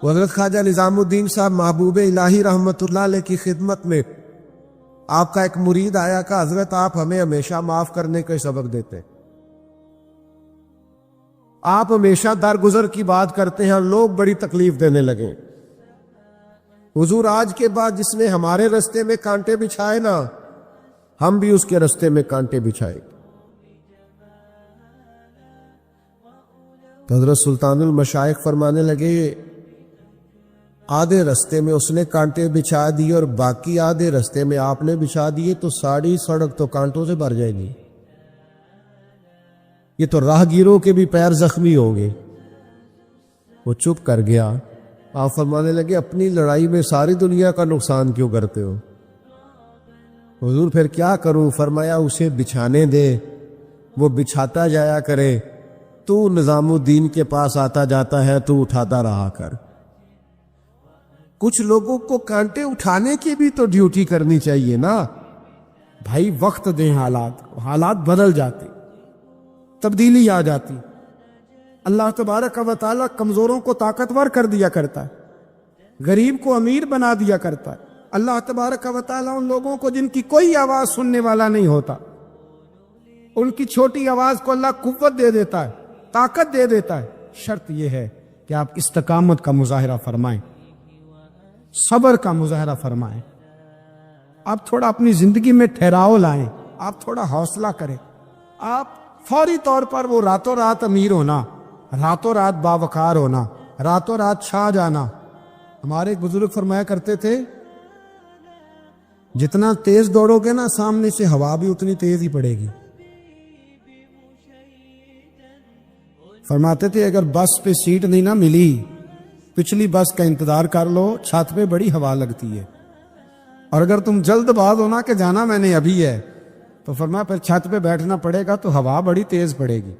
حضرت خواجہ نظام الدین صاحب محبوب الہی رحمت اللہ علیہ کی خدمت میں آپ کا ایک مرید آیا کہ حضرت آپ ہمیں ہمیشہ معاف کرنے کا سبق دیتے، آپ ہمیشہ درگزر کی بات کرتے ہیں اور لوگ بڑی تکلیف دینے لگے۔ حضور آج کے بعد جس نے ہمارے رستے میں کانٹے بچھائے نا، ہم بھی اس کے رستے میں کانٹے بچھائے۔ تو حضرت سلطان المشائخ فرمانے لگے آدھے رستے میں اس نے کانٹے بچھا دیے اور باقی آدھے رستے میں آپ نے بچھا دیے تو ساری سڑک تو کانٹوں سے بھر جائے گی، یہ تو راہگیروں کے بھی پیر زخمی ہوں گے۔ وہ چپ کر گیا۔ آپ فرمانے لگے اپنی لڑائی میں ساری دنیا کا نقصان کیوں کرتے ہو؟ حضور پھر کیا کروں؟ فرمایا اسے بچھانے دے، وہ بچھاتا جایا کرے، تو نظام الدین کے پاس آتا جاتا ہے، تو اٹھاتا رہا کر۔ کچھ لوگوں کو کانٹے اٹھانے کی بھی تو ڈیوٹی کرنی چاہیے نا بھائی، وقت دیں، حالات بدل جاتے، تبدیلی آ جاتی۔ اللہ تبارک و تعالیٰ کمزوروں کو طاقتور کر دیا کرتا ہے، غریب کو امیر بنا دیا کرتا ہے۔ اللہ تبارک و تعالیٰ ان لوگوں کو جن کی کوئی آواز سننے والا نہیں ہوتا، ان کی چھوٹی آواز کو اللہ قوت دے دیتا ہے، طاقت دے دیتا ہے۔ شرط یہ ہے کہ آپ استقامت کا مظاہرہ فرمائیں، صبر کا مظاہرہ فرمائیں، آپ تھوڑا اپنی زندگی میں ٹھہراؤ لائیں، آپ تھوڑا حوصلہ کریں۔ آپ فوری طور پر وہ راتوں رات امیر ہونا، راتوں رات باوقار ہونا، راتوں رات چھا جانا۔ ہمارے ایک بزرگ فرمایا کرتے تھے جتنا تیز دوڑو گے نا، سامنے سے ہوا بھی اتنی تیز ہی پڑے گی۔ فرماتے تھے اگر بس پہ سیٹ نہیں نہ ملی، پچھلی بس کا انتظار کر لو، چھت پہ بڑی ہوا لگتی ہے، اور اگر تم جلد باز ہونا کہ جانا میں نے ابھی ہے، تو فرمایا پھر چھت پہ بیٹھنا پڑے گا تو ہوا بڑی تیز پڑے گی۔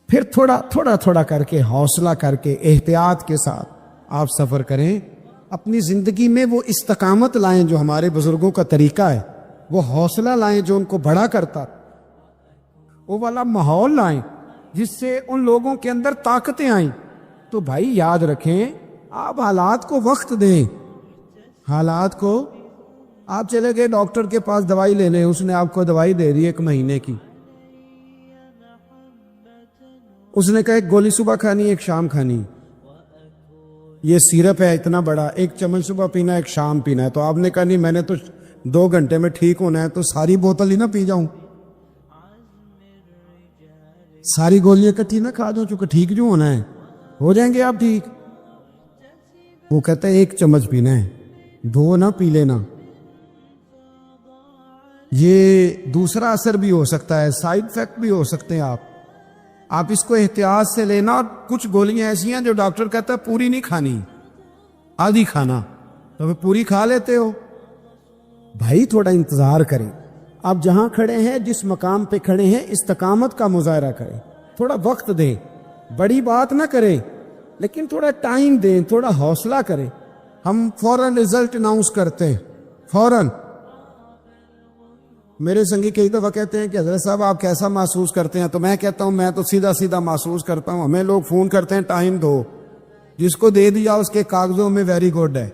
پھر تھوڑا تھوڑا کر کے، حوصلہ کر کے، احتیاط کے ساتھ آپ سفر کریں، اپنی زندگی میں وہ استقامت لائیں جو ہمارے بزرگوں کا طریقہ ہے، وہ حوصلہ لائیں جو ان کو بڑا کرتا، وہ والا ماحول لائیں جس سے ان لوگوں کے اندر طاقتیں آئیں۔ تو بھائی یاد رکھیں، آپ حالات کو وقت دیں، حالات کو۔ آپ چلے گئے ڈاکٹر کے پاس دوائی لینے، اس نے آپ کو دوائی دے دی 1 مہینے کی، اس نے کہا ایک گولی صبح کھانی، ایک شام کھانی، یہ سیرپ ہے اتنا بڑا، 1 چمچ صبح پینا، 1 شام پینا ہے۔ تو آپ نے کہا نہیں، میں نے تو 2 گھنٹے میں ٹھیک ہونا ہے، تو ساری بوتل ہی نہ پی جاؤں، ساری گولیاں اکٹھی نہ کھا دو، چونکہ ٹھیک جو ہونا ہے ہو جائیں گے آپ ٹھیک۔ وہ کہتا ہے 1 چمچ پینا ہے، 2 نہ پی لینا۔ یہ دوسرا اثر بھی ہو سکتا ہے، سائیڈ افیکٹ بھی ہو سکتے ہیں۔ آپ اس کو احتیاط سے لینا۔ اور کچھ گولیاں ایسی ہیں جو ڈاکٹر کہتا ہے پوری نہیں کھانی، آدھی کھانا، تو وہ پوری کھا لیتے ہو۔ بھائی تھوڑا انتظار کریں، آپ جہاں کھڑے ہیں، جس مقام پہ کھڑے ہیں، استقامت کا مظاہرہ کریں، تھوڑا وقت دیں، بڑی بات نہ کریں لیکن تھوڑا ٹائم دیں، تھوڑا حوصلہ کریں۔ ہم فوراً رزلٹ اناؤنس کرتے ہیں، فوراً۔ میرے سنگی کئی دفعہ کہتے ہیں کہ حضرت صاحب آپ کیسا محسوس کرتے ہیں؟ تو میں کہتا ہوں میں تو سیدھا محسوس کرتا ہوں۔ ہمیں لوگ فون کرتے ہیں ٹائم دو، جس کو دے دیا اس کے کاغذوں میں ویری گڈ ہے،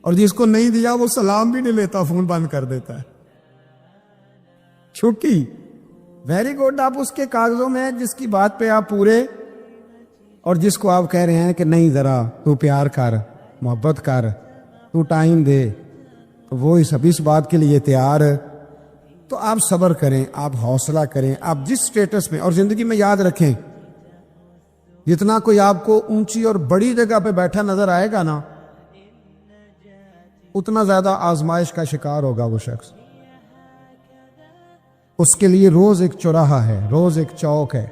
اور جس کو نہیں دیا وہ سلام بھی نہیں لیتا، فون بند کر دیتا ہے، چھٹی۔ ویری گڈ آپ اس کے کاغذوں میں جس کی بات پہ آپ پورے، اور جس کو آپ کہہ رہے ہیں کہ نہیں ذرا تو پیار کر، محبت کر، تو ٹائم دے، تو وہ اس بات کے لیے تیار ہے۔ تو آپ صبر کریں، آپ حوصلہ کریں، آپ جس سٹیٹس میں، اور زندگی میں یاد رکھیں جتنا کوئی آپ کو اونچی اور بڑی جگہ پہ بیٹھا نظر آئے گا نا، اتنا زیادہ آزمائش کا شکار ہوگا وہ شخص۔ اس کے لیے روز ایک چوراہا ہے، روز ایک چوک ہے۔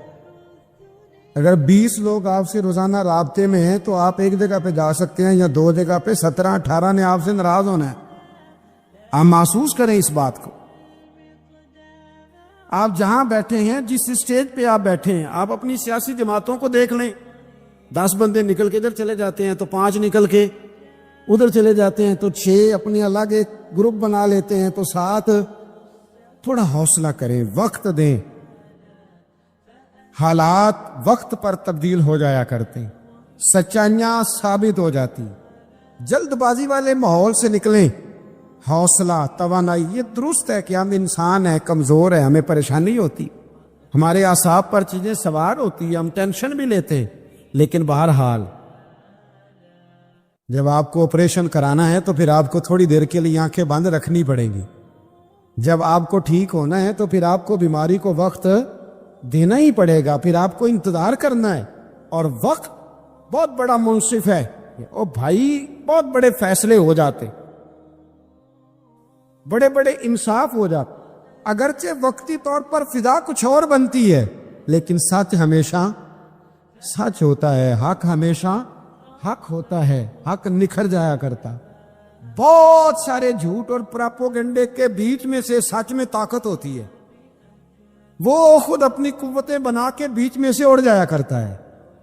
اگر 20 لوگ آپ سے روزانہ رابطے میں ہیں تو آپ ایک جگہ پہ جا سکتے ہیں، یا 2 جگہ پہ 17-18 نے آپ سے ناراض ہونا ہے۔ آپ محسوس کریں اس بات کو۔ آپ جہاں بیٹھے ہیں، جس اسٹیج پہ آپ بیٹھے ہیں، آپ اپنی سیاسی جماعتوں کو دیکھ لیں۔ 10 بندے نکل کے ادھر چلے جاتے ہیں تو 5 نکل کے ادھر چلے جاتے ہیں، تو 6 اپنی الگ ایک گروپ بنا لیتے ہیں، تو 7۔ تھوڑا حوصلہ کریں، وقت دیں، حالات وقت پر تبدیل ہو جایا کرتے ہیں۔ سچائیاں ثابت ہو جاتی. جلد بازی والے ماحول سے نکلیں. حوصلہ، توانائی، یہ درست ہے کہ ہم انسان ہیں، کمزور ہیں، ہمیں پریشانی ہوتی، ہمارے اعصاب پر چیزیں سوار ہوتی ہیں، ہم ٹینشن بھی لیتے ہیں. لیکن بہرحال جب آپ کو آپریشن کرانا ہے تو پھر آپ کو تھوڑی دیر کے لیے آنکھیں بند رکھنی پڑیں گی. جب آپ کو ٹھیک ہونا ہے تو پھر آپ کو بیماری کو وقت دینا ہی پڑے گا، پھر آپ کو انتظار کرنا ہے. اور وقت بہت بڑا منصف ہے. او بھائی، بہت بڑے فیصلے ہو جاتے، بڑے بڑے انصاف ہو جاتے. اگرچہ وقتی طور پر فضا کچھ اور بنتی ہے، لیکن سچ ہمیشہ سچ ہوتا ہے، حق ہمیشہ حق ہوتا ہے، حق نکھر جایا کرتا. بہت سارے جھوٹ اور پراپوگنڈے کے بیچ میں سے سچ میں طاقت ہوتی ہے. وہ خود اپنی قوتیں بنا کے بیچ میں سے اڑ جایا کرتا ہے،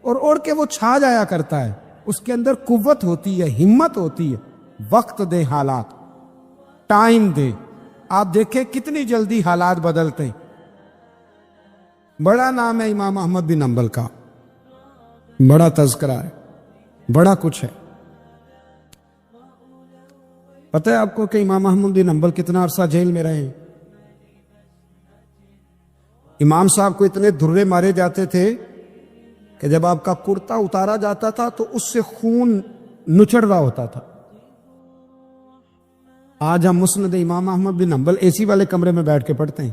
اور اڑ کے وہ چھا جایا کرتا ہے. اس کے اندر قوت ہوتی ہے، ہمت ہوتی ہے. وقت دے، حالات ٹائم دے. آپ دیکھیں کتنی جلدی حالات بدلتے ہیں. بڑا نام ہے امام احمد بن حنبل کا، بڑا تذکرہ ہے، بڑا کچھ ہے. پتہ ہے آپ کو کہ امام احمد بن حنبل کتنا عرصہ جیل میں رہے؟ امام صاحب کو اتنے دھرے مارے جاتے تھے کہ جب آپ کا کرتا اتارا جاتا تھا تو اس سے خون نچڑ رہا ہوتا تھا. آج ہم مسند امام احمد بن حنبل اے سی والے کمرے میں بیٹھ کے پڑھتے ہیں،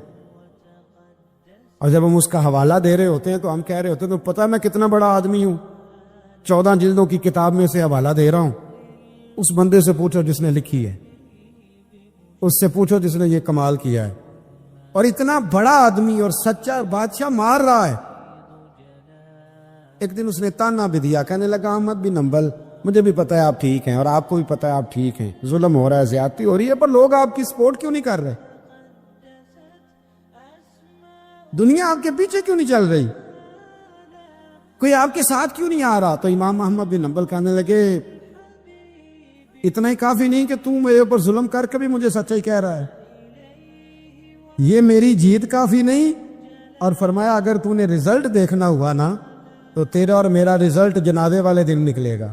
اور جب ہم اس کا حوالہ دے رہے ہوتے ہیں تو ہم کہہ رہے ہوتے ہیں تو پتہ میں کتنا بڑا آدمی ہوں، 14 جلدوں کی کتاب میں سے حوالہ دے رہا ہوں. اس بندے سے پوچھو جس نے لکھی ہے، اس سے پوچھو جس نے یہ کمال کیا ہے. اور اتنا بڑا آدمی اور سچا بادشاہ مار رہا ہے. ایک دن اس نے تانا بھی دیا، کہنے لگا احمد بن حنبل، مجھے بھی پتہ ہے آپ ٹھیک ہیں، اور آپ کو بھی پتہ ہے آپ ٹھیک ہیں، ظلم ہو رہا ہے، زیادتی ہو رہی ہے، پر لوگ آپ کی سپورٹ کیوں نہیں کر رہے؟ دنیا آپ کے پیچھے کیوں نہیں چل رہی؟ کوئی آپ کے ساتھ کیوں نہیں آ رہا؟ تو امام احمد بن حنبل کہنے لگے، اتنا ہی کافی نہیں کہ تم میرے اوپر ظلم کر کے بھی مجھے سچائی کہہ رہا ہے، یہ میری جیت کافی نہیں. اور فرمایا اگر تو نے رزلٹ دیکھنا ہوا نا تو تیرا اور میرا رزلٹ جنازے والے دن نکلے گا.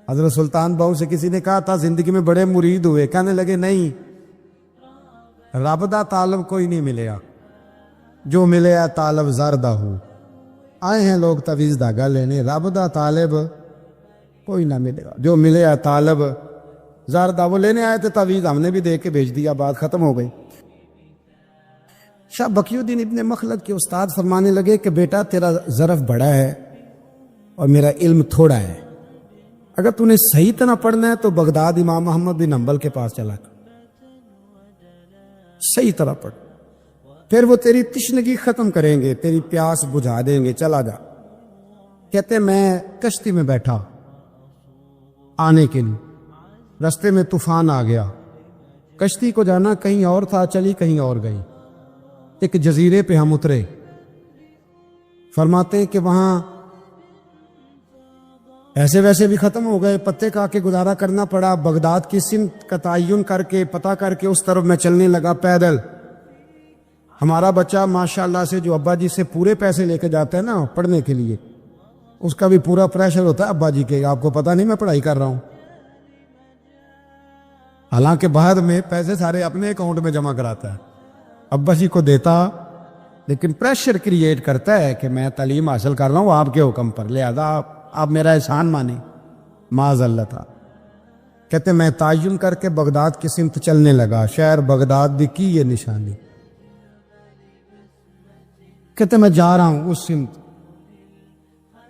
حضرت سلطان بہو سے کسی نے کہا تھا زندگی میں بڑے مرید ہوئے، کہنے لگے نہیں، رب دا طالب کوئی نہیں ملیا، جو ملے ہے طالب زردہ ہو. آئے ہیں لوگ تویز دھاگا لینے، رب دا طالب کوئی نہ ملے گا، جو ملے ہے طالب زردہ. وہ لینے آئے تھے تویز، ہم نے بھی دے کے بھیج دیا، بات ختم ہو گئی. شاہ بقی الدین ابن مخلد کے استاد فرمانے لگے کہ بیٹا تیرا ظرف بڑا ہے اور میرا علم تھوڑا ہے، اگر تو نے صحیح طرح پڑھنا ہے تو بغداد امام احمد بن حنبل کے پاس چلا کر صحیح طرح پڑھ، پھر وہ تیری تشنگی ختم کریں گے، تیری پیاس بجھا دیں گے، چلا جا. کہتے میں کشتی میں بیٹھا آنے کے لیے، رستے میں طوفان آ گیا، کشتی کو جانا کہیں اور تھا، چلی کہیں اور گئی. ایک جزیرے پہ ہم اترے. فرماتے ہیں کہ وہاں ایسے ویسے بھی ختم ہو گئے، پتے کھا کے گزارا کرنا پڑا. بغداد کی سمت کا تعین کر کے پتہ کر کے اس طرف میں چلنے لگا پیدل. ہمارا بچہ ماشاءاللہ سے جو ابا جی سے پورے پیسے لے کے جاتا ہے نا پڑھنے کے لیے، اس کا بھی پورا پریشر ہوتا ہے ابا جی کے، آپ کو پتہ نہیں میں پڑھائی کر رہا ہوں، حالانکہ بعد میں پیسے سارے اپنے اکاؤنٹ میں جمع کراتا ہے، ابا جی کو دیتا، لیکن پریشر کریٹ کرتا ہے کہ میں تعلیم حاصل کر رہا ہوں آپ کے حکم پر، لہذا آپ میرا احسان مانیں. معاذ اللہ تھا. کہتے میں تعین کر کے بغداد کی سمت چلنے لگا، شہر بغداد دی کی یہ نشانی. کہتے میں جا رہا ہوں اس سمت،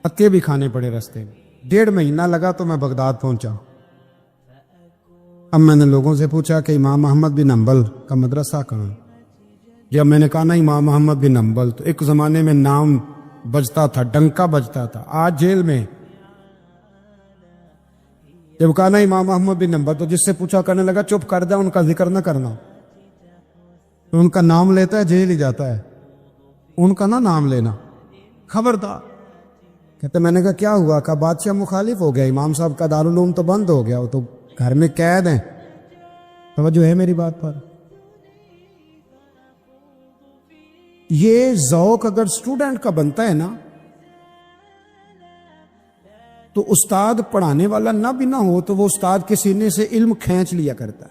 پتے بھی کھانے پڑے رستے میں. 1.5 مہینہ لگا تو میں بغداد پہنچا. اب میں نے لوگوں سے پوچھا کہ امام احمد بن حنبل کا مدرسہ کہاں؟ جب میں نے کہا نا امام احمد بن حنبل، تو ایک زمانے میں نام بجتا تھا، ڈنکا بجتا تھا، آج جیل میں. جب کہا نا امام احمد بن حنبل تو جس سے پوچھا کرنے لگا چپ کر جا، ان کا ذکر نہ کرنا، تو ان کا نام لیتا ہے جیل ہی جاتا ہے، ان کا نہ نام لینا، خبردار. کہتے میں نے کہا کیا ہوا؟ کہا بادشاہ مخالف ہو گیا، امام صاحب کا دارالعلوم تو بند ہو گیا، وہ تو گھر میں قید ہیں. توجہ ہے میری بات پر؟ یہ ذوق اگر اسٹوڈنٹ کا بنتا ہے نا تو استاد پڑھانے والا نہ بھی نہ ہو تو وہ استاد کے سینے سے علم کھینچ لیا کرتا،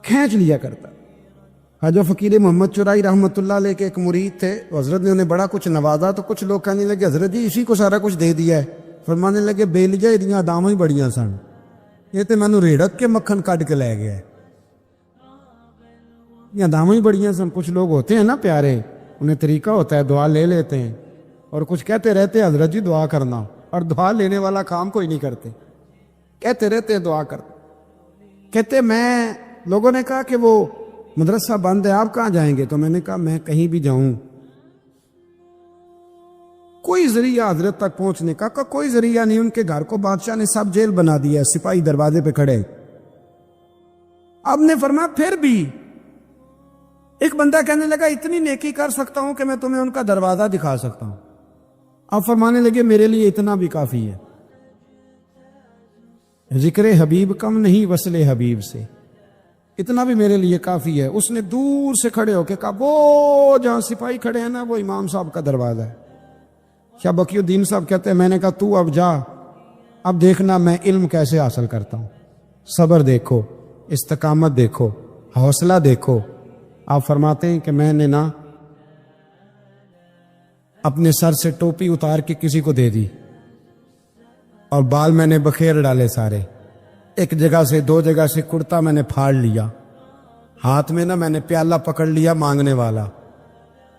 کھینچ لیا کرتا۔ حاجہ فقیر محمد چرائی رحمۃ اللہ علیہ کے ایک مرید تھے، حضرت نے انہیں بڑا کچھ نوازا تو کچھ لوگ کہنے لگے حضرت جی اسی کو سارا کچھ دے دیا ہے۔ فرمانے لگے بیلیجا یہ داماں ہی بڑیاں سن، یہ تو مینوں ریڑک کے مکھن کٹ کے لے گیا ہے، یہ داماں ہی بڑیاں سن۔ کچھ لوگ ہوتے ہیں نا پیارے، انہیں طریقہ ہوتا ہے دعا لے لیتے ہیں اور کچھ کہتے رہتے ہیں حضرت جی دعا کرنا، اور دعا لینے والا کام کوئی نہیں کرتے، کہتے رہتے ہیں دعا کرنا۔ کہتے میں لوگوں نے کہا کہ وہ مدرسہ بند ہے آپ کہاں جائیں گے؟ تو میں نے کہا میں کہیں بھی جاؤں کوئی ذریعہ حضرت تک پہنچنے کا کوئی ذریعہ نہیں۔ ان کے گھر کو بادشاہ نے سب جیل بنا دیا، سپاہی دروازے پہ کھڑے۔ اب نے فرمایا پھر بھی ایک بندہ کہنے لگا اتنی نیکی کر سکتا ہوں کہ میں تمہیں ان کا دروازہ دکھا سکتا ہوں۔ اب فرمانے لگے میرے لیے اتنا بھی کافی ہے، ذکر حبیب کم نہیں وصل حبیب سے، اتنا بھی میرے لیے کافی ہے۔ اس نے دور سے کھڑے ہو کے کہا وہ جہاں سپاہی کھڑے ہیں نا وہ امام صاحب کا دروازہ ہے۔ شاہ بقی الدین صاحب کہتے ہیں میں نے کہا تو اب جا، اب دیکھنا میں علم کیسے حاصل کرتا ہوں، صبر دیکھو، استقامت دیکھو، حوصلہ دیکھو۔ آپ فرماتے ہیں کہ میں نے نا اپنے سر سے ٹوپی اتار کے کسی کو دے دی اور بال میں نے بخیر ڈالے سارے، ایک جگہ سے دو جگہ سے کرتا میں نے پھاڑ لیا، ہاتھ میں نا میں نے پیالہ پکڑ لیا مانگنے والا،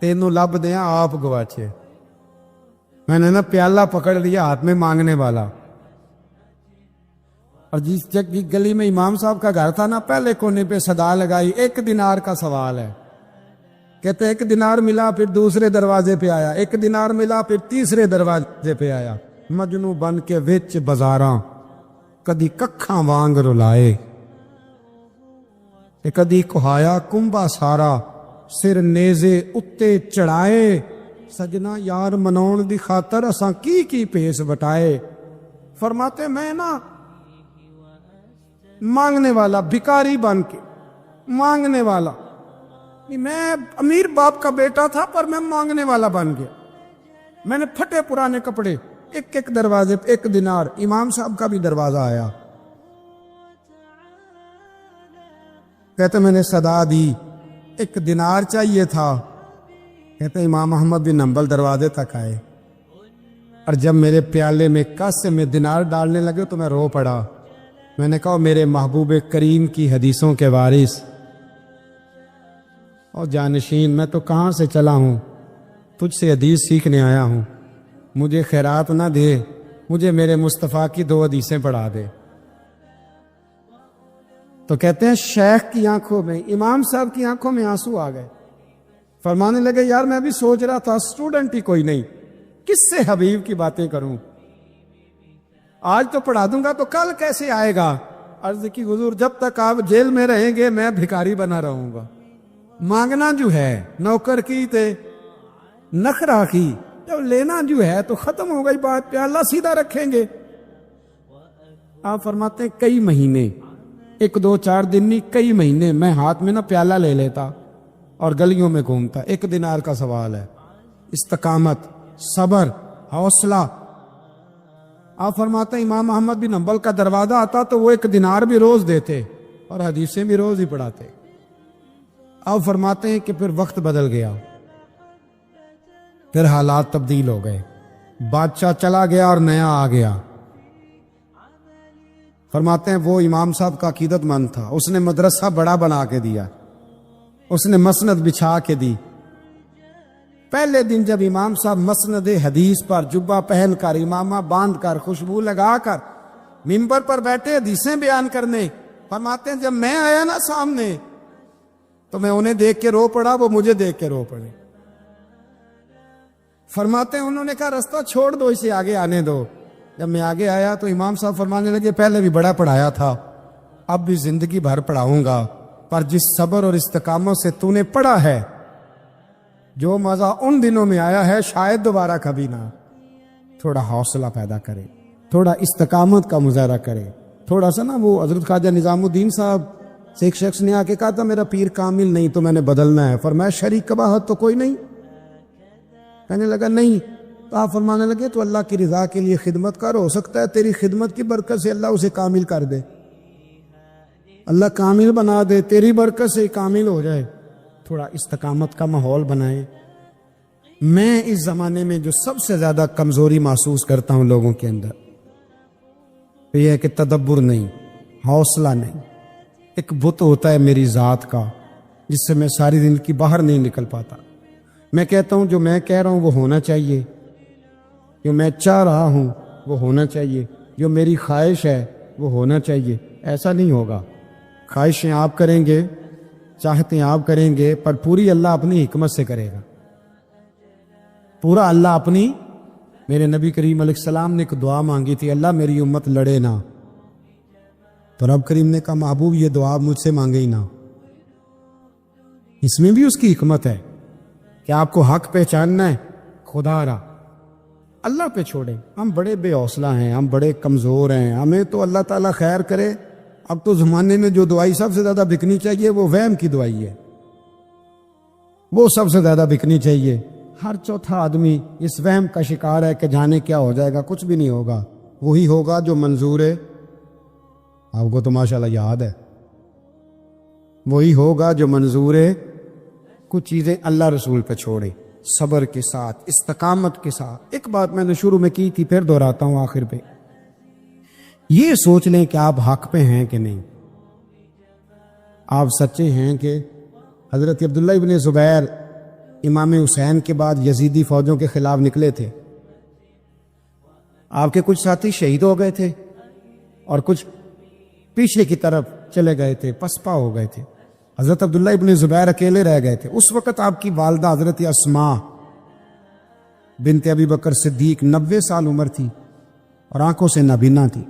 تینوں لب دیا آپ گواچے۔ میں نے نا پیالہ پکڑ لیا ہاتھ میں مانگنے والا، اور جس گلی میں امام صاحب کا گھر تھا نا پہلے کونے پہ صدا لگائی 1 دینار کا سوال ہے۔ کہتے 1 دینار ملا، پھر دوسرے دروازے پہ آیا، 1 دینار ملا، پھر تیسرے دروازے پہ آیا۔ مجنو بن کے وچ بازاراں کدی ککھاں وانگ رلائے، کدی کہایا کنبا سارا سر نیزے اتے چڑھائے، سجنا یار مناؤن دی خاطر اساں کی پیس بٹائے۔ فرماتے میں نا مانگنے والا، بھکاری بن کے مانگنے والا، میں امیر باپ کا بیٹا تھا پر میں مانگنے والا بن گیا۔ میں نے پھٹے پرانے کپڑے، ایک دروازے پہ 1 دینار، امام صاحب کا بھی دروازہ آیا، کہتے میں نے صدا دی 1 دینار چاہیے تھا، کہتے امام احمد بن حنبل دروازے تک آئے، اور جب میرے پیالے میں کاسے میں دینار ڈالنے لگے تو میں رو پڑا۔ میں نے کہا میرے محبوب کریم کی حدیثوں کے وارث اور جانشین، میں تو کہاں سے چلا ہوں، تجھ سے حدیث سیکھنے آیا ہوں، مجھے خیرات نہ دے، مجھے میرے مصطفیٰ کی 2 حدیثیں پڑھا دے۔ تو کہتے ہیں شیخ کی آنکھوں میں، امام صاحب کی آنکھوں میں آنسو آ گئے۔ فرمانے لگے یار میں بھی سوچ رہا تھا اسٹوڈنٹ ہی کوئی نہیں، کس سے حبیب کی باتیں کروں، آج تو پڑھا دوں گا تو کل کیسے آئے گا۔ عرض کی حضور جب تک آپ جیل میں رہیں گے میں بھکاری بنا رہوں گا، مانگنا جو ہے نوکر کی تے نخرا کی، جب لینا جو ہے تو ختم ہو گئی بات، پیالہ سیدھا رکھیں گے۔ آپ فرماتے ہیں کئی مہینے، 1 2 4 دن نہیں، کئی مہینے میں ہاتھ میں نا پیالہ لے لیتا اور گلیوں میں گھومتا۔ 1 دینار کا سوال ہے، استقامت، صبر، حوصلہ۔ آپ فرماتے ہیں امام احمد بن حنبل کا دروازہ آتا تو وہ 1 دینار بھی روز دیتے اور حدیثیں بھی روز ہی پڑھاتے۔ آپ فرماتے ہیں کہ پھر وقت بدل گیا، پھر حالات تبدیل ہو گئے، بادشاہ چلا گیا اور نیا آ گیا۔ فرماتے ہیں وہ امام صاحب کا عقیدت مند تھا، اس نے مدرسہ بڑا بنا کے دیا، اس نے مسند بچھا کے دی۔ پہلے دن جب امام صاحب مسند حدیث پر جبہ پہن کر، امامہ باندھ کر، خوشبو لگا کر ممبر پر بیٹھے حدیثیں بیان کرنے، فرماتے ہیں جب میں آیا نا سامنے تو میں انہیں دیکھ کے رو پڑا، وہ مجھے دیکھ کے رو پڑے۔ فرماتے ہیں انہوں نے کہا رستہ چھوڑ دو، اسے آگے آنے دو۔ جب میں آگے آیا تو امام صاحب فرمانے لگے پہلے بھی بڑا پڑھایا تھا، اب بھی زندگی بھر پڑھاؤں گا، پر جس صبر اور استقامت سے تو نے پڑھا ہے، جو مزہ ان دنوں میں آیا ہے شاید دوبارہ کبھی نہ۔ تھوڑا حوصلہ پیدا کرے، تھوڑا استقامت کا مظاہرہ کرے، تھوڑا سا نا وہ حضرت خواجہ نظام الدین صاحب سے ایک شخص نے آ کے کہا تھا میرا پیر کامل نہیں تو میں نے بدلنا ہے، فرمایا شریک قباحت تو کوئی نہیں، کہنے لگا نہیں، تو آپ فرمانے لگے تو اللہ کی رضا کے لیے خدمت کر، ہو سکتا ہے تیری خدمت کی برکت سے اللہ اسے کامل کر دے، اللہ کامل بنا دے، تیری برکت سے کامل ہو جائے۔ تھوڑا استقامت کا ماحول بنائیں۔ میں اس زمانے میں جو سب سے زیادہ کمزوری محسوس کرتا ہوں لوگوں کے اندر، یہ ہے کہ تدبر نہیں، حوصلہ نہیں۔ ایک بت ہوتا ہے میری ذات کا جس سے میں ساری زندگی باہر نہیں نکل پاتا۔ میں کہتا ہوں جو میں کہہ رہا ہوں وہ ہونا چاہیے، جو میں چاہ رہا ہوں وہ ہونا چاہیے، جو میری خواہش ہے وہ ہونا چاہیے۔ ایسا نہیں ہوگا۔ خواہشیں آپ کریں گے، چاہتے آپ کریں گے، پر پوری اللہ اپنی حکمت سے کرے گا، پورا اللہ اپنی۔ میرے نبی کریم علیہ السلام نے ایک دعا مانگی تھی، اللہ میری امت لڑے نہ، تو رب کریم نے کہا محبوب یہ دعا مجھ سے مانگے ہی نہ۔ اس میں بھی اس کی حکمت ہے کہ آپ کو حق پہچاننا ہے، خدا را اللہ پہ چھوڑیں۔ ہم بڑے بے حوصلہ ہیں، ہم بڑے کمزور ہیں، ہمیں تو اللہ تعالیٰ خیر کرے۔ اب تو زمانے میں جو دعائی سب سے زیادہ بکنی چاہیے وہ وہم کی دعائی ہے، وہ سب سے زیادہ بکنی چاہیے۔ ہر چوتھا آدمی اس وہم کا شکار ہے کہ جانے کیا ہو جائے گا، کچھ بھی نہیں ہوگا، وہی ہوگا جو منظور ہے۔ آپ کو تو ماشاءاللہ یاد ہے، وہی ہوگا جو منظور ہے۔ کچھ چیزیں اللہ رسول پہ چھوڑیں، صبر کے ساتھ، استقامت کے ساتھ۔ ایک بات میں نے شروع میں کی تھی، پھر دہراتا ہوں آخر پہ، یہ سوچ لیں کہ آپ حق پہ ہیں کہ نہیں، آپ سچے ہیں کہ حضرت عبداللہ ابن زبیر امام حسین کے بعد یزیدی فوجوں کے خلاف نکلے تھے، آپ کے کچھ ساتھی شہید ہو گئے تھے اور کچھ پیچھے کی طرف چلے گئے تھے، پسپا ہو گئے تھے، حضرت عبداللہ ابن زبیر اکیلے رہ گئے تھے۔ اس وقت آپ کی والدہ حضرت اسماء بنت ابی بکر صدیق 90 سال عمر تھی اور آنکھوں سے نابینا تھی۔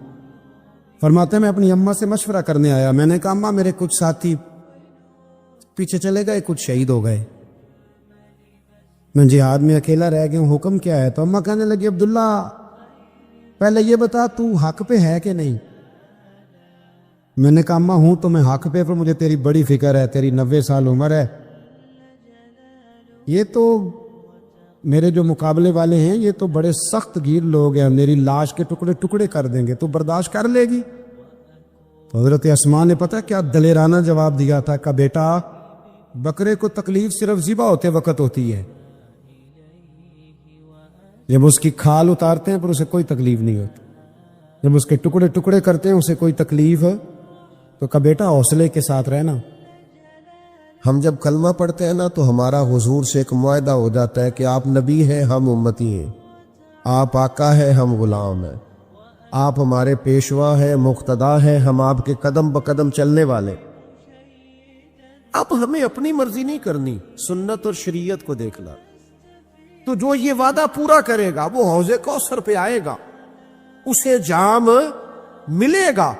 فرماتے ہیں میں اپنی اماں سے مشورہ کرنے آیا، میں نے کہا اماں میرے کچھ ساتھی پیچھے چلے گئے، کچھ شہید ہو گئے، میں جہاد میں اکیلا رہ گیا ہوں، حکم کیا ہے؟ تو اماں کہنے لگی عبداللہ پہلے یہ بتا تو حق پہ ہے کہ نہیں؟ میں نے کہا اماں ہوں تو میں حق پہ، پر مجھے تیری بڑی فکر ہے، تیری 90 سال عمر ہے، یہ تو میرے جو مقابلے والے ہیں یہ تو بڑے سخت گیر لوگ ہیں، میری لاش کے ٹکڑے ٹکڑے کر دیں گے، تو برداشت کر لے گی؟ تو حضرت اسماء نے پتہ کیا دلیرانہ جواب دیا تھا کہ بیٹا بکرے کو تکلیف صرف ذبح ہوتے وقت ہوتی ہے، جب اس کی کھال اتارتے ہیں پر اسے کوئی تکلیف نہیں ہوتی، جب اس کے ٹکڑے ٹکڑے کرتے ہیں اسے کوئی تکلیف، تو کہا بیٹا حوصلے کے ساتھ رہنا۔ ہم جب کلمہ پڑھتے ہیں نا تو ہمارا حضور سے ایک معاہدہ ہو جاتا ہے کہ آپ نبی ہیں، ہم امتی ہیں، آپ آقا ہیں، ہم غلام ہیں، آپ ہمارے پیشوا ہیں، مقتدا ہیں، ہم آپ کے قدم بقدم چلنے والے۔ اب ہمیں اپنی مرضی نہیں کرنی، سنت اور شریعت کو دیکھنا۔ تو جو یہ وعدہ پورا کرے گا وہ حوض کوثر پہ آئے گا، اسے جام ملے گا۔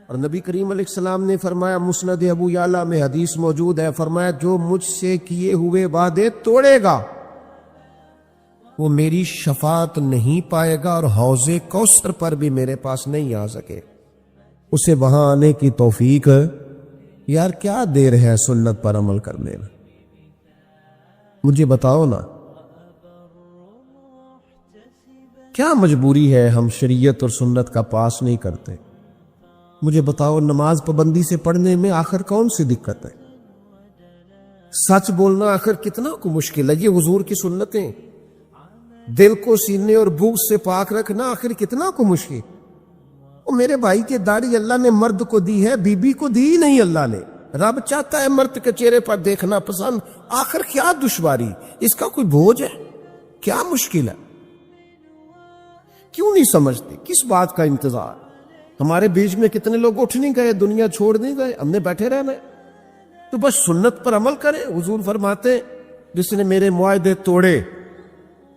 اور نبی کریم علیہ السلام نے فرمایا، مسند ابو یعلا میں حدیث موجود ہے، فرمایا جو مجھ سے کیے ہوئے وعدے توڑے گا وہ میری شفاعت نہیں پائے گا اور حوض کوثر پر بھی میرے پاس نہیں آ سکے، اسے وہاں آنے کی توفیق۔ یار کیا دیر ہے سنت پر عمل کرنے میں؟ مجھے بتاؤ نا، کیا مجبوری ہے ہم شریعت اور سنت کا پاس نہیں کرتے؟ مجھے بتاؤ نماز پابندی سے پڑھنے میں آخر کون سی دقت ہے؟ سچ بولنا آخر کتنا کو مشکل ہے؟ یہ حضور کی سنتیں، دل کو سینے اور بغض سے پاک رکھنا آخر کتنا کو مشکل۔ وہ میرے بھائی کے داڑھی اللہ نے مرد کو دی ہے، بی بی کو دی ہی نہیں اللہ نے۔ رب چاہتا ہے مرد کے چہرے پر دیکھنا پسند، آخر کیا دشواری؟ اس کا کوئی بوجھ ہے؟ کیا مشکل ہے؟ کیوں نہیں سمجھتے؟ کس بات کا انتظار؟ ہمارے بیچ میں کتنے لوگ اٹھ نہیں گئے، دنیا چھوڑ نہیں گئے، ہم نے بیٹھے رہنا ہے۔ تو بس سنت پر عمل کرے۔ حضور فرماتے جس نے میرے معاہدے توڑے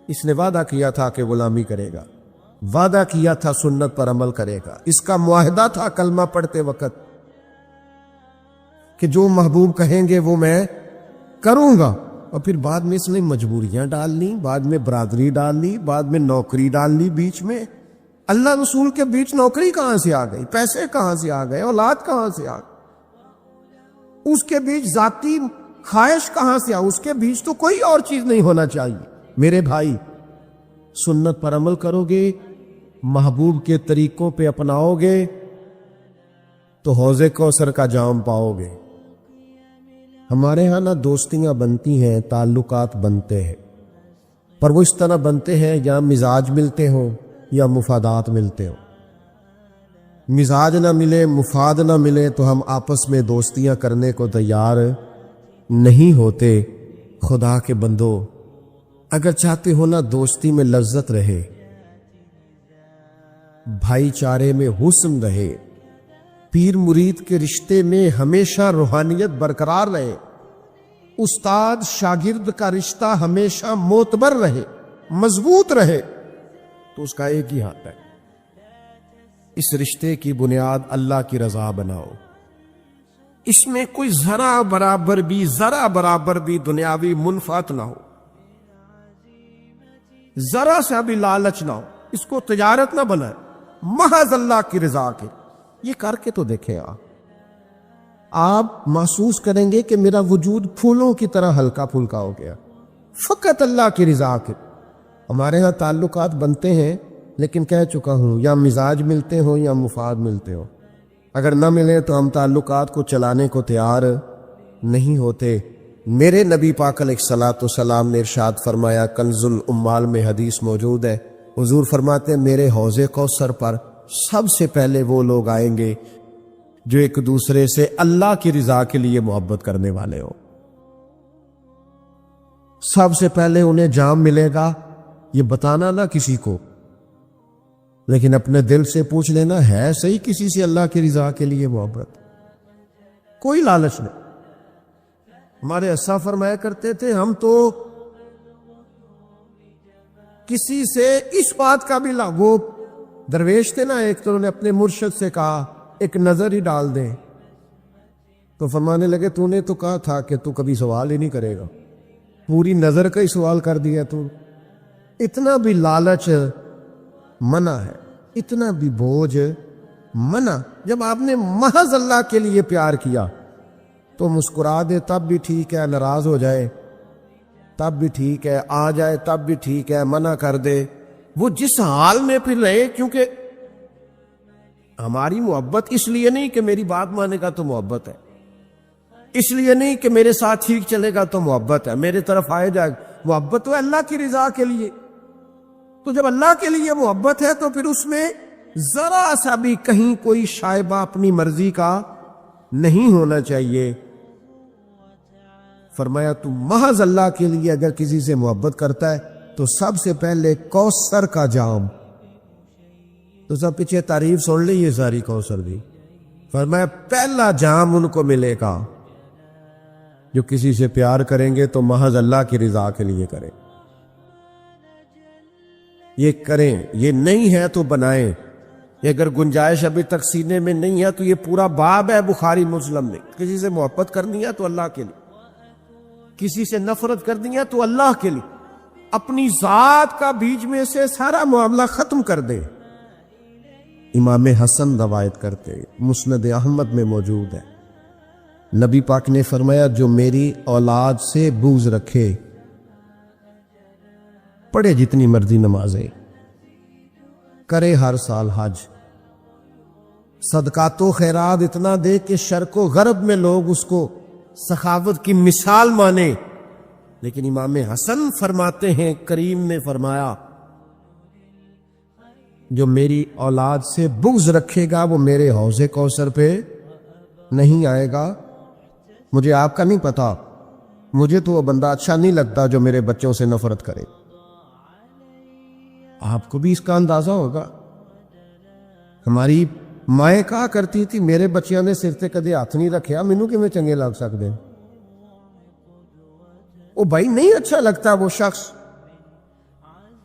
اس نے وعدہ کیا تھا کہ غلامی کرے گا، وعدہ کیا تھا سنت پر عمل کرے گا، اس کا معاہدہ تھا کلمہ پڑھتے وقت کہ جو محبوب کہیں گے وہ میں کروں گا۔ اور پھر بعد میں اس نے مجبوریاں ڈالنی، بعد میں برادری ڈالنی، بعد میں نوکری ڈالنی، بیچ میں اللہ رسول کے بیچ نوکری کہاں سے آ گئی؟ پیسے کہاں سے آ گئے؟ اولاد کہاں سے آ گئی؟ اس کے بیچ ذاتی خواہش کہاں سے آ؟ اس کے بیچ تو کوئی اور چیز نہیں ہونا چاہیے۔ میرے بھائی سنت پر عمل کرو گے، محبوب کے طریقوں پہ اپناؤ گے تو حوض کوثر کا جام پاؤ گے۔ ہمارے ہاں نہ دوستیاں بنتی ہیں، تعلقات بنتے ہیں، پر وہ اس طرح بنتے ہیں یا مزاج ملتے ہوں یا مفادات ملتے ہوں۔ مزاج نہ ملے، مفاد نہ ملے تو ہم آپس میں دوستیاں کرنے کو تیار نہیں ہوتے۔ خدا کے بندو، اگر چاہتے ہو نا دوستی میں لذت رہے، بھائی چارے میں حسن رہے، پیر مرید کے رشتے میں ہمیشہ روحانیت برقرار رہے، استاد شاگرد کا رشتہ ہمیشہ معتبر رہے، مضبوط رہے، تو اس کا ایک ہی ہاتھ ہے، اس رشتے کی بنیاد اللہ کی رضا بناؤ۔ اس میں کوئی ذرا برابر بھی دنیاوی منفعت نہ ہو، ذرا سا بھی لالچ نہ ہو، اس کو تجارت نہ بنائے، محض اللہ کی رضا کے۔ یہ کر کے تو دیکھیں، آپ محسوس کریں گے کہ میرا وجود پھولوں کی طرح ہلکا پھلکا ہو گیا، فقط اللہ کی رضا کے۔ ہمارے ہاں تعلقات بنتے ہیں، لیکن کہہ چکا ہوں یا مزاج ملتے ہوں یا مفاد ملتے ہوں، اگر نہ ملے تو ہم تعلقات کو چلانے کو تیار نہیں ہوتے۔ میرے نبی پاک علیہ الصلوۃ والسلام نے ارشاد فرمایا، کنز الاموال میں حدیث موجود ہے، حضور فرماتے ہیں میرے حوض کوثر پر سب سے پہلے وہ لوگ آئیں گے جو ایک دوسرے سے اللہ کی رضا کے لیے محبت کرنے والے ہو۔ سب سے پہلے انہیں جام ملے گا، یہ بتانا نہ کسی کو، لیکن اپنے دل سے پوچھ لینا ہے صحیح کسی سے اللہ کی رضا کے لیے محبت؟ کوئی لالچ نہیں۔ ہمارے اسا فرمایا کرتے تھے، ہم تو کسی سے اس بات کا بھی وہ درویش تھے نا، ایک تو انہوں نے اپنے مرشد سے کہا ایک نظر ہی ڈال دیں، تو فرمانے لگے تو نے تو کہا تھا کہ تو کبھی سوال ہی نہیں کرے گا، پوری نظر کا ہی سوال کر دیا تو۔ اتنا بھی لالچ منع ہے، اتنا بھی بوجھ منع۔ جب آپ نے محض اللہ کے لیے پیار کیا تو مسکرا دے تب بھی ٹھیک ہے، ناراض ہو جائے تب بھی ٹھیک ہے، آ جائے تب بھی ٹھیک ہے، منع کر دے، وہ جس حال میں پھر رہے۔ کیونکہ ہماری محبت اس لیے نہیں کہ میری بات مانے گا تو محبت ہے، اس لیے نہیں کہ میرے ساتھ ٹھیک چلے گا تو محبت ہے، میرے طرف آئے جائے، محبت تو اللہ کی رضا کے لیے۔ تو جب اللہ کے لیے محبت ہے تو پھر اس میں ذرا سا بھی کہیں کوئی شائبہ اپنی مرضی کا نہیں ہونا چاہیے۔ فرمایا تو محض اللہ کے لیے اگر کسی سے محبت کرتا ہے تو سب سے پہلے کوثر کا جام، تو سب پیچھے تعریف سن لی یہ ساری کوثر دی۔ فرمایا پہلا جام ان کو ملے گا جو کسی سے پیار کریں گے تو محض اللہ کی رضا کے لیے کریں، یہ کریں، یہ نہیں ہے تو بنائیں۔ یہ اگر گنجائش ابھی تک سینے میں نہیں ہے تو یہ پورا باب ہے بخاری مسلم میں۔ کسی سے محبت کرنی ہے تو اللہ کے لیے، کسی سے نفرت کرنی ہے تو اللہ کے لیے، اپنی ذات کا بیچ میں سے سارا معاملہ ختم کر دے۔ امام حسن روایت کرتے، مسند احمد میں موجود ہے، نبی پاک نے فرمایا جو میری اولاد سے بغض رکھے، پڑھے جتنی مرضی نمازیں، کرے ہر سال حج، صدقات و خیرات اتنا دے کہ شرق و غرب میں لوگ اس کو سخاوت کی مثال مانے، لیکن امام حسن فرماتے ہیں کریم نے فرمایا جو میری اولاد سے بغض رکھے گا وہ میرے حوض کوثر پہ نہیں آئے گا۔ مجھے آپ کا نہیں پتا، مجھے تو وہ بندہ اچھا نہیں لگتا جو میرے بچوں سے نفرت کرے۔ آپ کو بھی اس کا اندازہ ہوگا۔ ہماری مائیں کہا کرتی تھی میرے بچیاں نے سر تے کدے ہاتھ نہیں رکھیا، مینوں کیویں چنگے لگ سکتے؟ وہ بھائی نہیں اچھا لگتا وہ شخص۔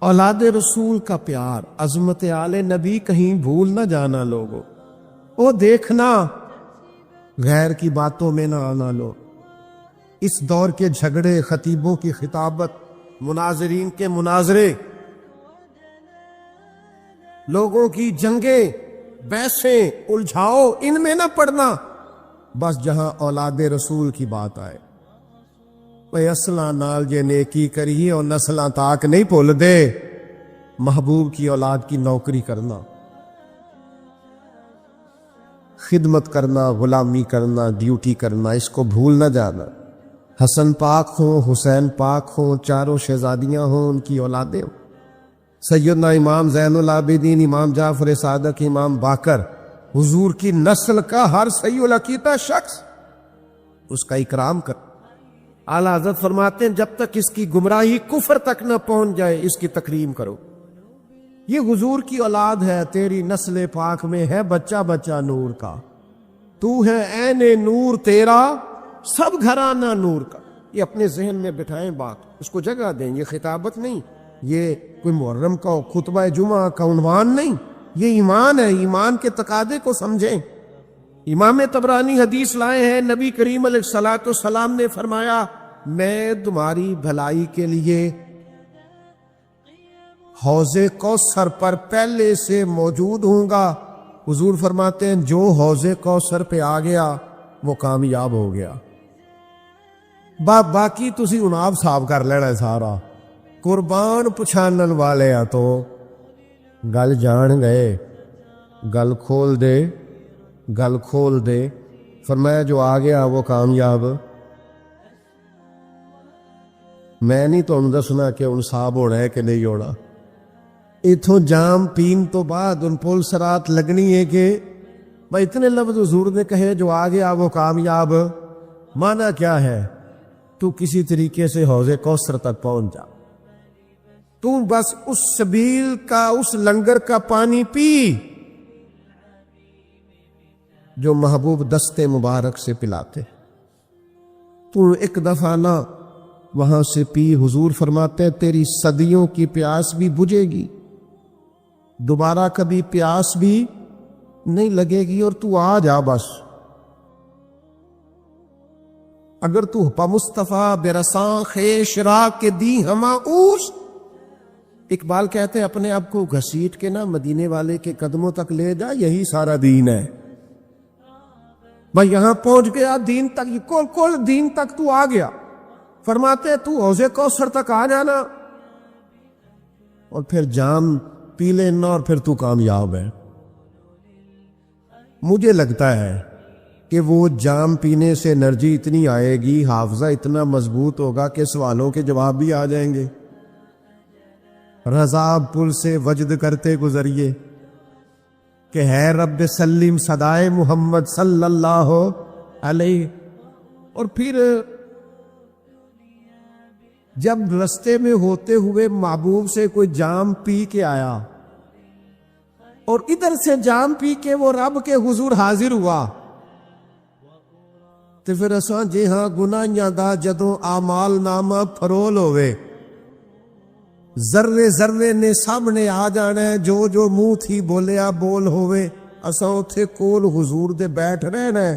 اولاد رسول کا پیار، عظمت آل نبی کہیں بھول نہ جانا لوگو، وہ دیکھنا غیر کی باتوں میں نہ آنا لو۔ اس دور کے جھگڑے، خطیبوں کی خطابت، مناظرین کے مناظرے، لوگوں کی جنگیں، بحثیں، الجھاؤ، ان میں نہ پڑنا۔ بس جہاں اولاد رسول کی بات آئے، وہ اصلاں نال جے نیکی کریے اور نسلاں تاک نہیں بھول دے محبوب کی اولاد کی نوکری کرنا، خدمت کرنا، غلامی کرنا، ڈیوٹی کرنا، اس کو بھول نہ جانا۔ حسن پاک ہوں، حسین پاک ہوں، چاروں شہزادیاں ہوں، ان کی اولادیں ہوں، سیدنا امام زین العابدین، امام جعفر صادق، امام باقر، حضور کی نسل کا ہر صحیح العقیدہ شخص اس کا اکرام کر۔ اعلیٰ حضرت فرماتے ہیں جب تک اس کی گمراہی کفر تک نہ پہنچ جائے اس کی تکریم کرو۔ یہ حضور کی اولاد ہے، تیری نسل پاک میں ہے بچہ بچہ نور کا، تو ہے عین نور تیرا سب گھرانہ نور کا۔ یہ اپنے ذہن میں بٹھائیں بات، اس کو جگہ دیں۔ یہ خطابت نہیں، یہ کوئی محرم کا خطبہ جمعہ کا عنوان نہیں، یہ ایمان ہے۔ ایمان کے تقاضے کو سمجھیں۔ امام طبرانی حدیث لائے ہیں، نبی کریم علیہ الصلوۃ والسلام نے فرمایا میں تمہاری بھلائی کے لیے حوض کوثر پر پہلے سے موجود ہوں گا۔ حضور فرماتے ہیں جو حوض کوثر پہ آ گیا وہ کامیاب ہو گیا۔ باقی تسی اناب صاف کر لینا ہے سارا۔ قربان پچھانن والے آ تو گل جان گئے، گل کھول دے، گل کھول دے۔ فرمایا جو آ گیا وہ کامیاب۔ میں نہیں تو دسنا کہ انصاب ہونا ہے کہ نہیں ہونا۔ اتھوں جام پین تو بعد ان پول سرات لگنی ہے کہ بھائی اتنے لفظ حضور نے کہے جو آ گیا وہ کامیاب۔ معنی کیا ہے؟ تو کسی طریقے سے حوض کوثر تک پہنچ جا، تو بس اس سبیل کا، اس لنگر کا پانی پی جو محبوب دستے مبارک سے پلاتے۔ تو ایک دفعہ نہ وہاں سے پی، حضور فرماتے ہیں تیری صدیوں کی پیاس بھی بجھے گی، دوبارہ کبھی پیاس بھی نہیں لگے گی، اور تو آ جا بس۔ اگر تو پا مصطفیٰ برساں خیش را کے دی ہما اوش، اقبال کہتے ہیں اپنے آپ کو گھسیٹ کے نا مدینے والے کے قدموں تک لے جا، یہی سارا دین ہے۔ بھائی یہاں پہنچ گیا دین تک، یہ کل دین تک تو آ گیا۔ فرماتے ہیں تو حوض کوثر تک آ جانا اور پھر جام پی لینا اور پھر تو کامیاب ہے۔ مجھے لگتا ہے کہ وہ جام پینے سے انرجی اتنی آئے گی، حافظہ اتنا مضبوط ہوگا کہ سوالوں کے جواب بھی آ جائیں گے۔ رضا پل سے وجد کرتے گزریے کہ ہے رب سلیم صدائے محمد صلی اللہ علیہ۔ اور پھر جب رستے میں ہوتے ہوئے محبوب سے کوئی جام پی کے آیا اور ادھر سے جام پی کے وہ رب کے حضور حاضر ہوا، تو پھر اساں جی ہاں گناہیاں دا جدوں اعمال نامہ فرول ہوئے، ذرے ذرے نے سامنے آ جانا ہے، جو جو منہ تھی بولیا بول ہوئے، اساں اتھے کول حضور دے بیٹھ رہنا ہے۔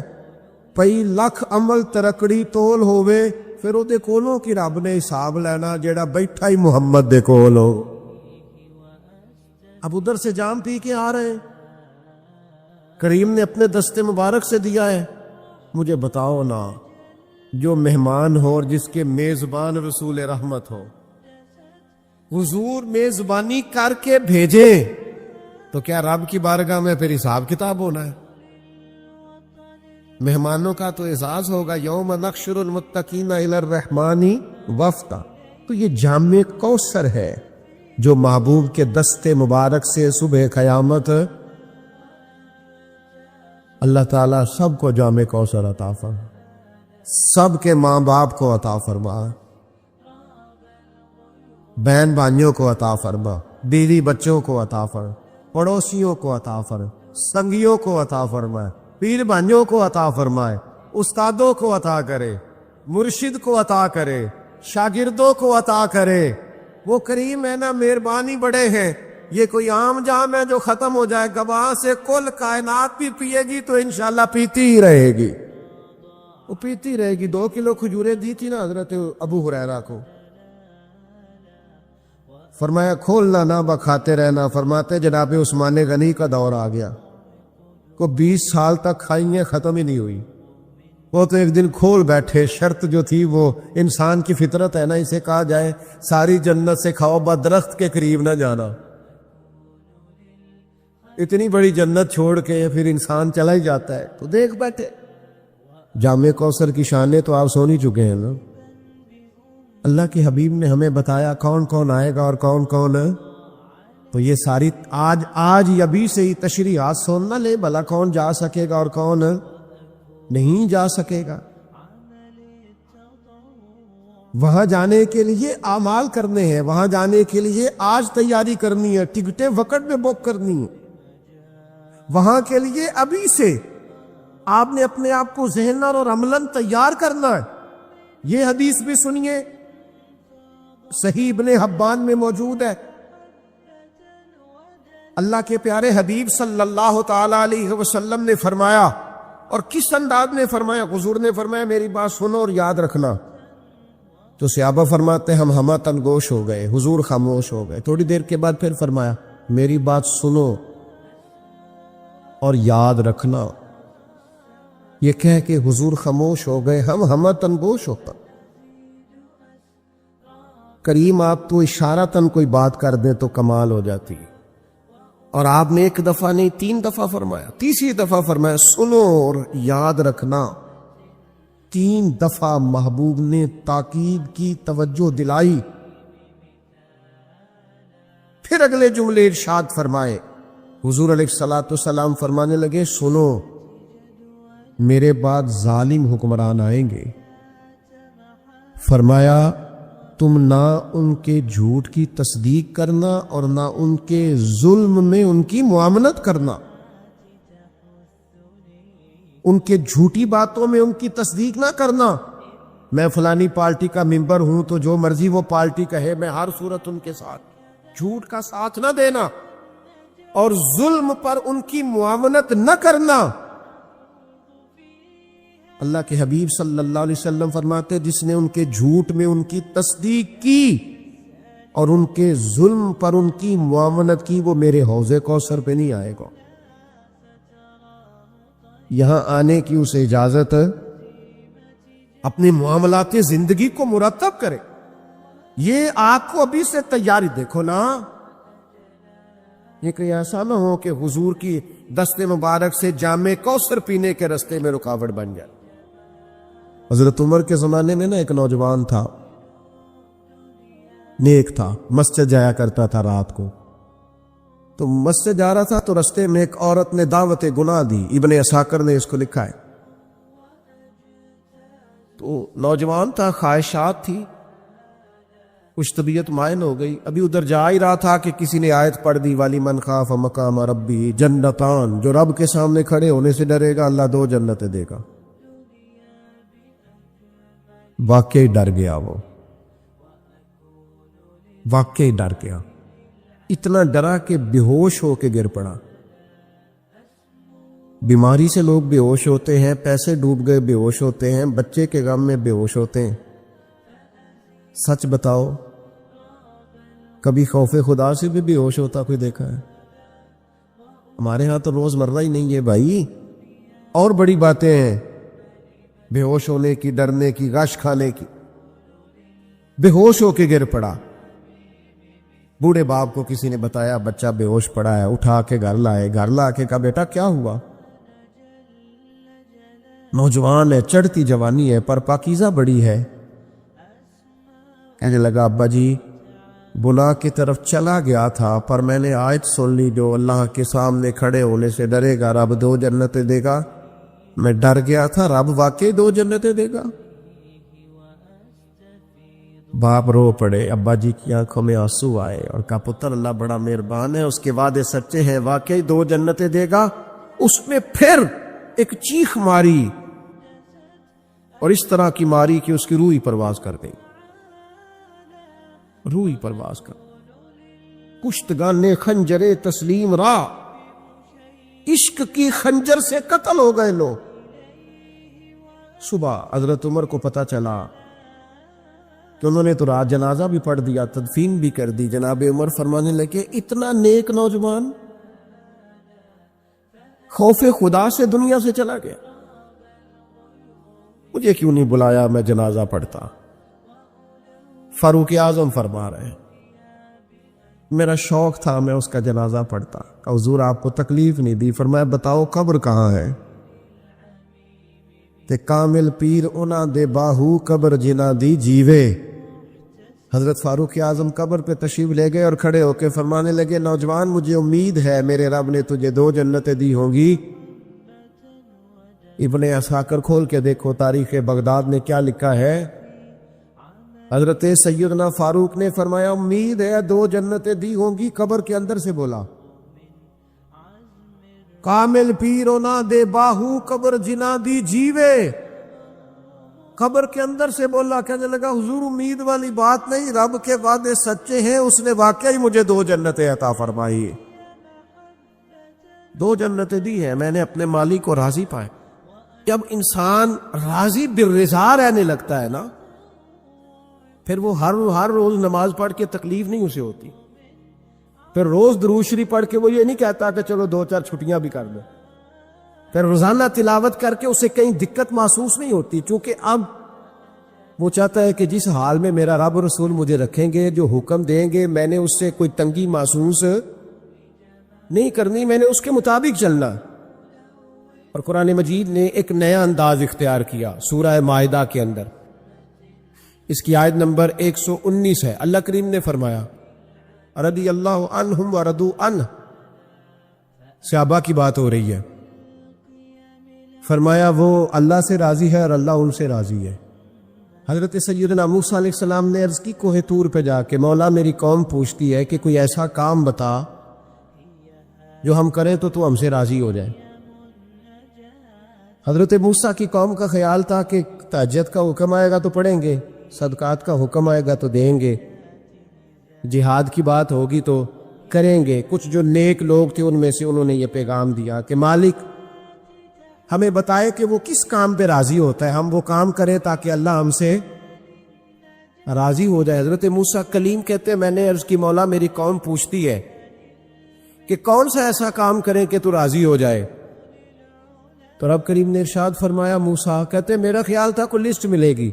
پئی لکھ عمل ترکڑی تول ہوئے، پھر او دے کولوں کی رب نے حساب لینا جیڑا بیٹھا ہی محمد دے کول ہو۔ اب ادھر سے جام پی کے آ رہے ہیں، کریم نے اپنے دستے مبارک سے دیا ہے۔ مجھے بتاؤ نا، جو مہمان ہو اور جس کے میزبان رسول رحمت ہو، حضور میزبانی کر کے بھیجے تو کیا رب کی بارگاہ میں پھر حساب کتاب ہونا ہے؟ مہمانوں کا تو اعزاز ہوگا، یوم نحشر المتقین الی الرحمن وفدا۔ تو یہ جام کوثر ہے جو محبوب کے دستے مبارک سے صبح قیامت اللہ تعالیٰ سب کو جام کوثر عطا فرما، سب کے ماں باپ کو عطا فرما، بہن بھائیوں کو عطا فرما، بیوی بچوں کو عطا فرما، پڑوسیوں کو عطا فرما، سنگیوں کو عطا فرمائے، پیر بھائیوں کو عطا فرمائے، استادوں کو عطا کرے، مرشد کو عطا کرے، شاگردوں کو عطا کرے۔ وہ کریم ہے نا، مہربانی بڑے ہیں۔ یہ کوئی عام جام ہے جو ختم ہو جائے گا؟ وہاں سے کل کائنات بھی پیے گی تو انشاءاللہ پیتی ہی رہے گی، وہ پیتی رہے گی۔ 2 کلو کھجوریں دی تھی نا حضرت ابو ہریرہ کو، فرمایا کھولنا نہ بکھاتے رہنا۔ فرماتے جناب عثمان غنی کا دور آ گیا، کو 20 سال تک کھائی ہیں، ختم ہی نہیں ہوئی۔ وہ تو ایک دن کھول بیٹھے. شرط جو تھی وہ انسان کی فطرت ہے نا, اسے کہا جائے ساری جنت سے کھاؤ بس درخت کے قریب نہ جانا. اتنی بڑی جنت چھوڑ کے پھر انسان چلا ہی جاتا ہے. تو دیکھ بیٹھے جامع کوثر کی شانیں تو آپ سن ہی چکے ہیں نا. اللہ کے حبیب نے ہمیں بتایا کون کون آئے گا اور کون کون. تو یہ ساری آج ابھی سے ہی تشریحات سن نہ لے بھلا کون جا سکے گا اور کون نہیں جا سکے گا. وہاں جانے کے لیے اعمال کرنے ہیں, وہاں جانے کے لیے آج تیاری کرنی ہے, ٹکٹیں وقت میں بک کرنی ہے. وہاں کے لیے ابھی سے آپ نے اپنے آپ کو ذہناً اور عملاً تیار کرنا ہے. یہ حدیث بھی سنیے, صحیح ابن حبان میں موجود ہے. اللہ کے پیارے حبیب صلی اللہ تعالی علیہ وسلم نے فرمایا, اور کس انداز میں فرمایا. حضور نے فرمایا میری بات سنو اور یاد رکھنا. تو صحابہ فرماتے ہم ہمہ تنگوش ہو گئے, حضور خاموش ہو گئے. تھوڑی دیر کے بعد پھر فرمایا میری بات سنو اور یاد رکھنا. یہ کہہ کہ حضور خاموش ہو گئے, ہم ہمہ تنگوش ہوتا. کریم آپ تو اشارتاً کوئی بات کر دیں تو کمال ہو جاتی, اور آپ نے ایک دفعہ نہیں 3 دفعہ فرمایا. تیسری دفعہ فرمایا سنو اور یاد رکھنا. 3 دفعہ محبوب نے تاکید کی, توجہ دلائی. پھر اگلے جملے ارشاد فرمائے. حضور علیہ الصلوۃ والسلام فرمانے لگے سنو میرے بعد ظالم حکمران آئیں گے. فرمایا تم نہ ان کے جھوٹ کی تصدیق کرنا اور نہ ان کے ظلم میں ان کی معاملت کرنا. ان کے جھوٹی باتوں میں ان کی تصدیق نہ کرنا. میں فلانی پارٹی کا ممبر ہوں تو جو مرضی وہ پارٹی کہے میں ہر صورت ان کے ساتھ. جھوٹ کا ساتھ نہ دینا اور ظلم پر ان کی معاونت نہ کرنا. اللہ کے حبیب صلی اللہ علیہ وسلم فرماتے جس نے ان کے جھوٹ میں ان کی تصدیق کی اور ان کے ظلم پر ان کی معاونت کی وہ میرے حوض کوثر پہ نہیں آئے گا. یہاں آنے کی اسے اجازت, اپنے معاملات زندگی کو مرتب کرے. یہ آپ کو ابھی سے تیاری دیکھو نا, یہ کہ ایسا نہ ہو کہ حضور کی دست مبارک سے جامع کوثر پینے کے راستے میں رکاوٹ بن جائے. حضرت عمر کے زمانے میں نا ایک نوجوان تھا, نیک تھا, مسجد جایا کرتا تھا رات کو. تو مسجد جا رہا تھا تو رستے میں ایک عورت نے دعوت گناہ دی. ابن عساکر نے اس کو لکھا ہے. تو نوجوان تھا, خواہشات تھی, کچھ طبیعت مائل ہو گئی. ابھی ادھر جا ہی رہا تھا کہ کسی نے آیت پڑھ دی والی من خاف مقام ربی جنتان, جو رب کے سامنے کھڑے ہونے سے ڈرے گا اللہ 2 جنتیں دے گا. واقعی ڈر گیا, وہ واقعی ڈر گیا. اتنا ڈرا کہ بے ہوش ہو کے گر پڑا. بیماری سے لوگ بے ہوش ہوتے ہیں, پیسے ڈوب گئے بے ہوش ہوتے ہیں, بچے کے غم میں بے ہوش ہوتے ہیں. سچ بتاؤ کبھی خوف خدا سے بھی بے ہوش ہوتا کوئی دیکھا ہے؟ ہمارے ہاں تو روز مرہ ہی نہیں ہے بھائی, اور بڑی باتیں ہیں بے ہوش ہونے کی, ڈرنے کی, غش کھانے کی. بے ہوش ہو کے گر پڑا. بوڑھے باپ کو کسی نے بتایا بچہ بے ہوش پڑا ہے, اٹھا کے گھر لائے. گھر لا کے کہا بیٹا کیا ہوا؟ نوجوان ہے, چڑھتی جوانی ہے, پر پاکیزہ بڑی ہے. کہنے لگا ابا جی گناہ کی طرف چلا گیا تھا, پر میں نے آیت سن لی جو اللہ کے سامنے کھڑے ہونے سے ڈرے گا رب 2 جنتیں دے گا. میں ڈر گیا تھا, رب واقعی 2 جنتیں دے گا. باپ رو پڑے. ابا جی کی آنکھوں میں آنسو آئے اور کہا پتر اللہ بڑا مہربان ہے, اس کے وعدے سچے ہیں, واقعی 2 جنتیں دے گا. اس میں پھر ایک چیخ ماری اور اس طرح کی ماری کہ اس کی روح ہی پرواز کر گئی. روح ہی پرواز کر. کشتگان خنجر تسلیم را, عشق کی خنجر سے قتل ہو گئے لوگ. صبح حضرت عمر کو پتہ چلا کہ انہوں نے تو رات جنازہ بھی پڑھ دیا, تدفین بھی کر دی. جناب عمر فرمانے لگے اتنا نیک نوجوان خوف خدا سے دنیا سے چلا گیا. مجھے کیوں نہیں بلایا، میں جنازہ پڑھتا؟ فاروق اعظم فرما رہے ہیں میرا شوق تھا میں اس کا جنازہ پڑھتا۔ حضور آپ کو تکلیف نہیں دی، فرمایا بتاؤ قبر کہاں ہے؟ تے کامل پیر انہاں دے باہو قبر جنہ دی جیوے۔ حضرت فاروق اعظم قبر پہ تشریف لے گئے اور کھڑے ہو کے فرمانے لگے نوجوان مجھے امید ہے میرے رب نے تجھے 2 جنتیں دی ہوں گی۔ ابن عساکر کھول کے دیکھو تاریخ بغداد میں کیا لکھا ہے۔ حضرت سیدنا فاروق نے فرمایا امید ہے 2 جنتیں دی ہوں گی، قبر کے اندر سے بولا کامل پیرو نہ دے باہو قبر جنا دی جیوے، قبر کے اندر سے بولا۔ کہنے لگا حضور امید والی بات نہیں، رب کے وعدے سچے ہیں، اس نے واقعی مجھے 2 جنتیں عطا فرمائی، 2 جنتیں دی ہیں، میں نے اپنے مالک کو راضی پائے۔ جب انسان راضی بالرضا رہنے لگتا ہے نا، پھر وہ ہر روز نماز پڑھ کے تکلیف نہیں اسے ہوتی، پھر روز درود شریف پڑھ کے وہ یہ نہیں کہتا کہ چلو 2-4 چھٹیاں بھی کر لو، پھر روزانہ تلاوت کر کے اسے کہیں دقت محسوس نہیں ہوتی، چونکہ اب وہ چاہتا ہے کہ جس حال میں میرا رب رسول مجھے رکھیں گے، جو حکم دیں گے، میں نے اس سے کوئی تنگی محسوس نہیں کرنی، میں نے اس کے مطابق چلنا۔ اور قرآن مجید نے ایک نیا انداز اختیار کیا سورہ مائدہ کے اندر، اس کی آیت نمبر 119 ہے۔ اللہ کریم نے فرمایا رضی اللہ عنہم ورضوا عنہ، صحابہ کی بات ہو رہی ہے، فرمایا وہ اللہ سے راضی ہے اور اللہ ان سے راضی ہے۔ حضرت سیدنا موسیٰ علیہ السلام نے عرض کی کوہ طور پہ جا کے مولا میری قوم پوچھتی ہے کہ کوئی ایسا کام بتا جو ہم کریں تو ہم سے راضی ہو جائے۔ حضرت موسیٰ کی قوم کا خیال تھا کہ تہجد کا حکم آئے گا تو پڑھیں گے، صدقات کا حکم آئے گا تو دیں گے، جہاد کی بات ہوگی تو کریں گے۔ کچھ جو نیک لوگ تھے ان میں سے انہوں نے یہ پیغام دیا کہ مالک ہمیں بتائے کہ وہ کس کام پہ راضی ہوتا ہے، ہم وہ کام کریں تاکہ اللہ ہم سے راضی ہو جائے۔ حضرت موسیٰ کلیم کہتے ہیں میں نے عرض کی مولا میری قوم پوچھتی ہے کہ کون سا ایسا کام کریں کہ تو راضی ہو جائے، تو رب کریم نے ارشاد فرمایا موسیٰ کہتے میرا خیال تھا کوئی لسٹ ملے گی،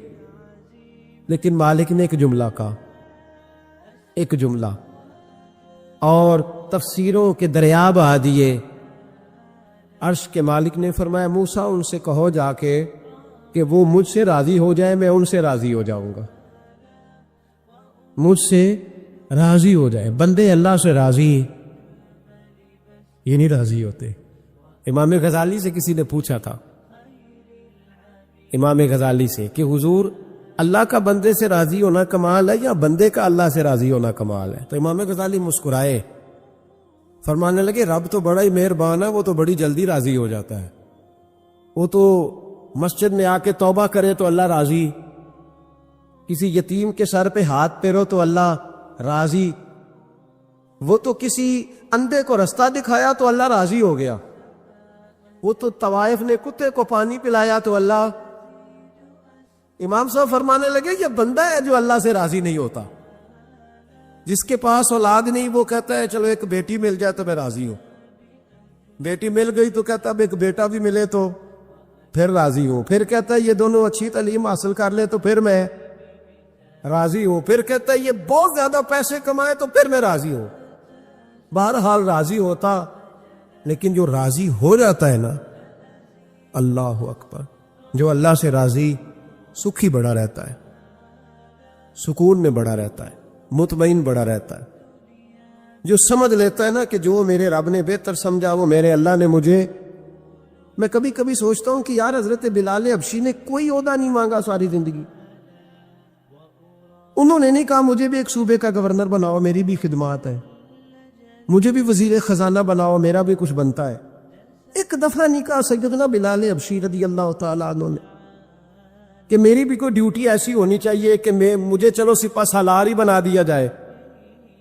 لیکن مالک نے ایک جملہ کہا، ایک جملہ، اور تفسیروں کے دریا بہا دیے۔ عرش کے مالک نے فرمایا موسیٰ ان سے کہو جا کے کہ وہ مجھ سے راضی ہو جائے، میں ان سے راضی ہو جاؤں گا، مجھ سے راضی ہو جائے۔ بندے اللہ سے راضی یہ نہیں راضی ہوتے۔ امام غزالی سے کسی نے پوچھا تھا، امام غزالی سے، کہ حضور اللہ کا بندے سے راضی ہونا کمال ہے یا بندے کا اللہ سے راضی ہونا کمال ہے؟ تو امام غزالی مسکرائے، فرمانے لگے رب تو بڑا ہی مہربان ہے، وہ تو بڑی جلدی راضی ہو جاتا ہے، وہ تو مسجد میں آ کے توبہ کرے تو اللہ راضی، کسی یتیم کے سر پہ ہاتھ پھیرو تو اللہ راضی، وہ تو کسی اندھے کو رستہ دکھایا تو اللہ راضی ہو گیا، وہ تو طوائف نے کتے کو پانی پلایا تو اللہ۔ امام صاحب فرمانے لگے یہ بندہ ہے جو اللہ سے راضی نہیں ہوتا، جس کے پاس اولاد نہیں وہ کہتا ہے چلو ایک بیٹی مل جائے تو میں راضی ہوں، بیٹی مل گئی تو کہتا اب ایک بیٹا بھی ملے تو پھر راضی ہوں، پھر کہتا ہے یہ دونوں اچھی تعلیم حاصل کر لے تو پھر میں راضی ہوں، پھر کہتا ہے یہ بہت زیادہ پیسے کمائے تو پھر میں راضی ہوں۔ بہرحال راضی ہوتا، لیکن جو راضی ہو جاتا ہے نا، اللہ اکبر، جو اللہ سے راضی سکھی بڑا رہتا ہے، سکون میں بڑا رہتا ہے، مطمئن بڑا رہتا ہے، جو سمجھ لیتا ہے نا کہ جو میرے رب نے بہتر سمجھا وہ میرے اللہ نے مجھے۔ میں کبھی کبھی سوچتا ہوں کہ یار حضرت بلال حبشی نے کوئی عہدہ نہیں مانگا ساری زندگی، انہوں نے نہیں کہا مجھے بھی ایک صوبے کا گورنر بناؤ میری بھی خدمات ہے، مجھے بھی وزیر خزانہ بناؤ میرا بھی کچھ بنتا ہے، ایک دفعہ نہیں کہا سیدنا بلال حبشی رضی اللہ تعالیٰ عنہ نے کہ میری بھی کوئی ڈیوٹی ایسی ہونی چاہیے کہ مجھے چلو سپہ سالار ہی بنا دیا جائے۔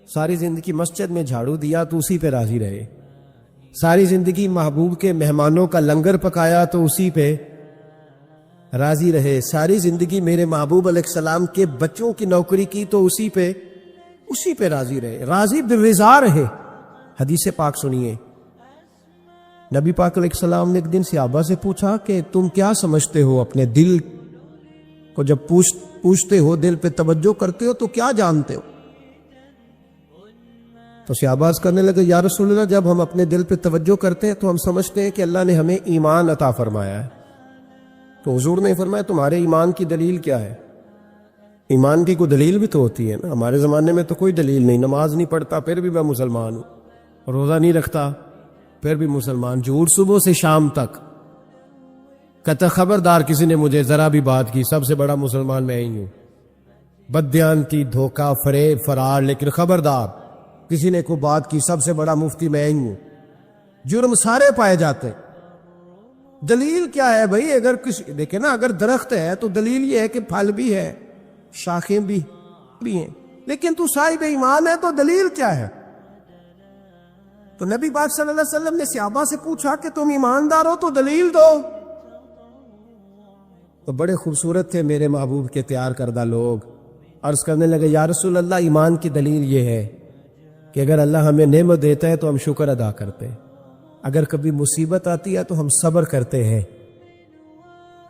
ساری زندگی مسجد میں جھاڑو دیا تو اسی پہ راضی رہے، ساری زندگی محبوب کے مہمانوں کا لنگر پکایا تو اسی پہ راضی رہے، ساری زندگی میرے محبوب علیہ السلام کے بچوں کی نوکری کی تو اسی پہ راضی رہے، راضی بالرضا رہے۔ حدیث پاک سنیے، نبی پاک علیہ السلام نے ایک دن صحابہ سے پوچھا کہ تم کیا سمجھتے ہو اپنے دل کو جب پوچھتے ہو، دل پہ توجہ کرتے ہو تو کیا جانتے ہو؟ تو شہباز کرنے لگے یا رسول اللہ جب ہم اپنے دل پہ توجہ کرتے ہیں تو ہم سمجھتے ہیں کہ اللہ نے ہمیں ایمان عطا فرمایا ہے۔ تو حضور نے فرمایا تمہارے ایمان کی دلیل کیا ہے؟ ایمان کی کوئی دلیل بھی تو ہوتی ہے نا۔ ہمارے زمانے میں تو کوئی دلیل نہیں، نماز نہیں پڑھتا پھر بھی میں مسلمان ہوں، روزہ نہیں رکھتا پھر بھی مسلمان، جھوٹ صبح سے شام تک، کہتا خبردار کسی نے مجھے ذرا بھی بات کی سب سے بڑا مسلمان میں ہی ہوں، بددیانتی، دھوکہ، فریب، فرار، لیکن خبردار کسی نے کوئی بات کی سب سے بڑا مفتی میں ہی ہوں۔ جرم سارے پائے جاتے ہیں۔ دلیل کیا ہے بھائی؟ اگر کسی دیکھیں نا، اگر درخت ہے تو دلیل یہ ہے کہ پھل بھی ہے، شاخیں بھی ہیں، لیکن تو صاحب ایمان ہے تو دلیل کیا ہے؟ تو نبی پاک صلی اللہ علیہ وسلم نے صحابہ سے پوچھا کہ تم ایماندار ہو تو دلیل دو۔ تو بڑے خوبصورت تھے میرے محبوب کے تیار کردہ لوگ، عرض کرنے لگے یا رسول اللہ ایمان کی دلیل یہ ہے کہ اگر اللہ ہمیں نعمت دیتا ہے تو ہم شکر ادا کرتے ہیں، اگر کبھی مصیبت آتی ہے تو ہم صبر کرتے ہیں،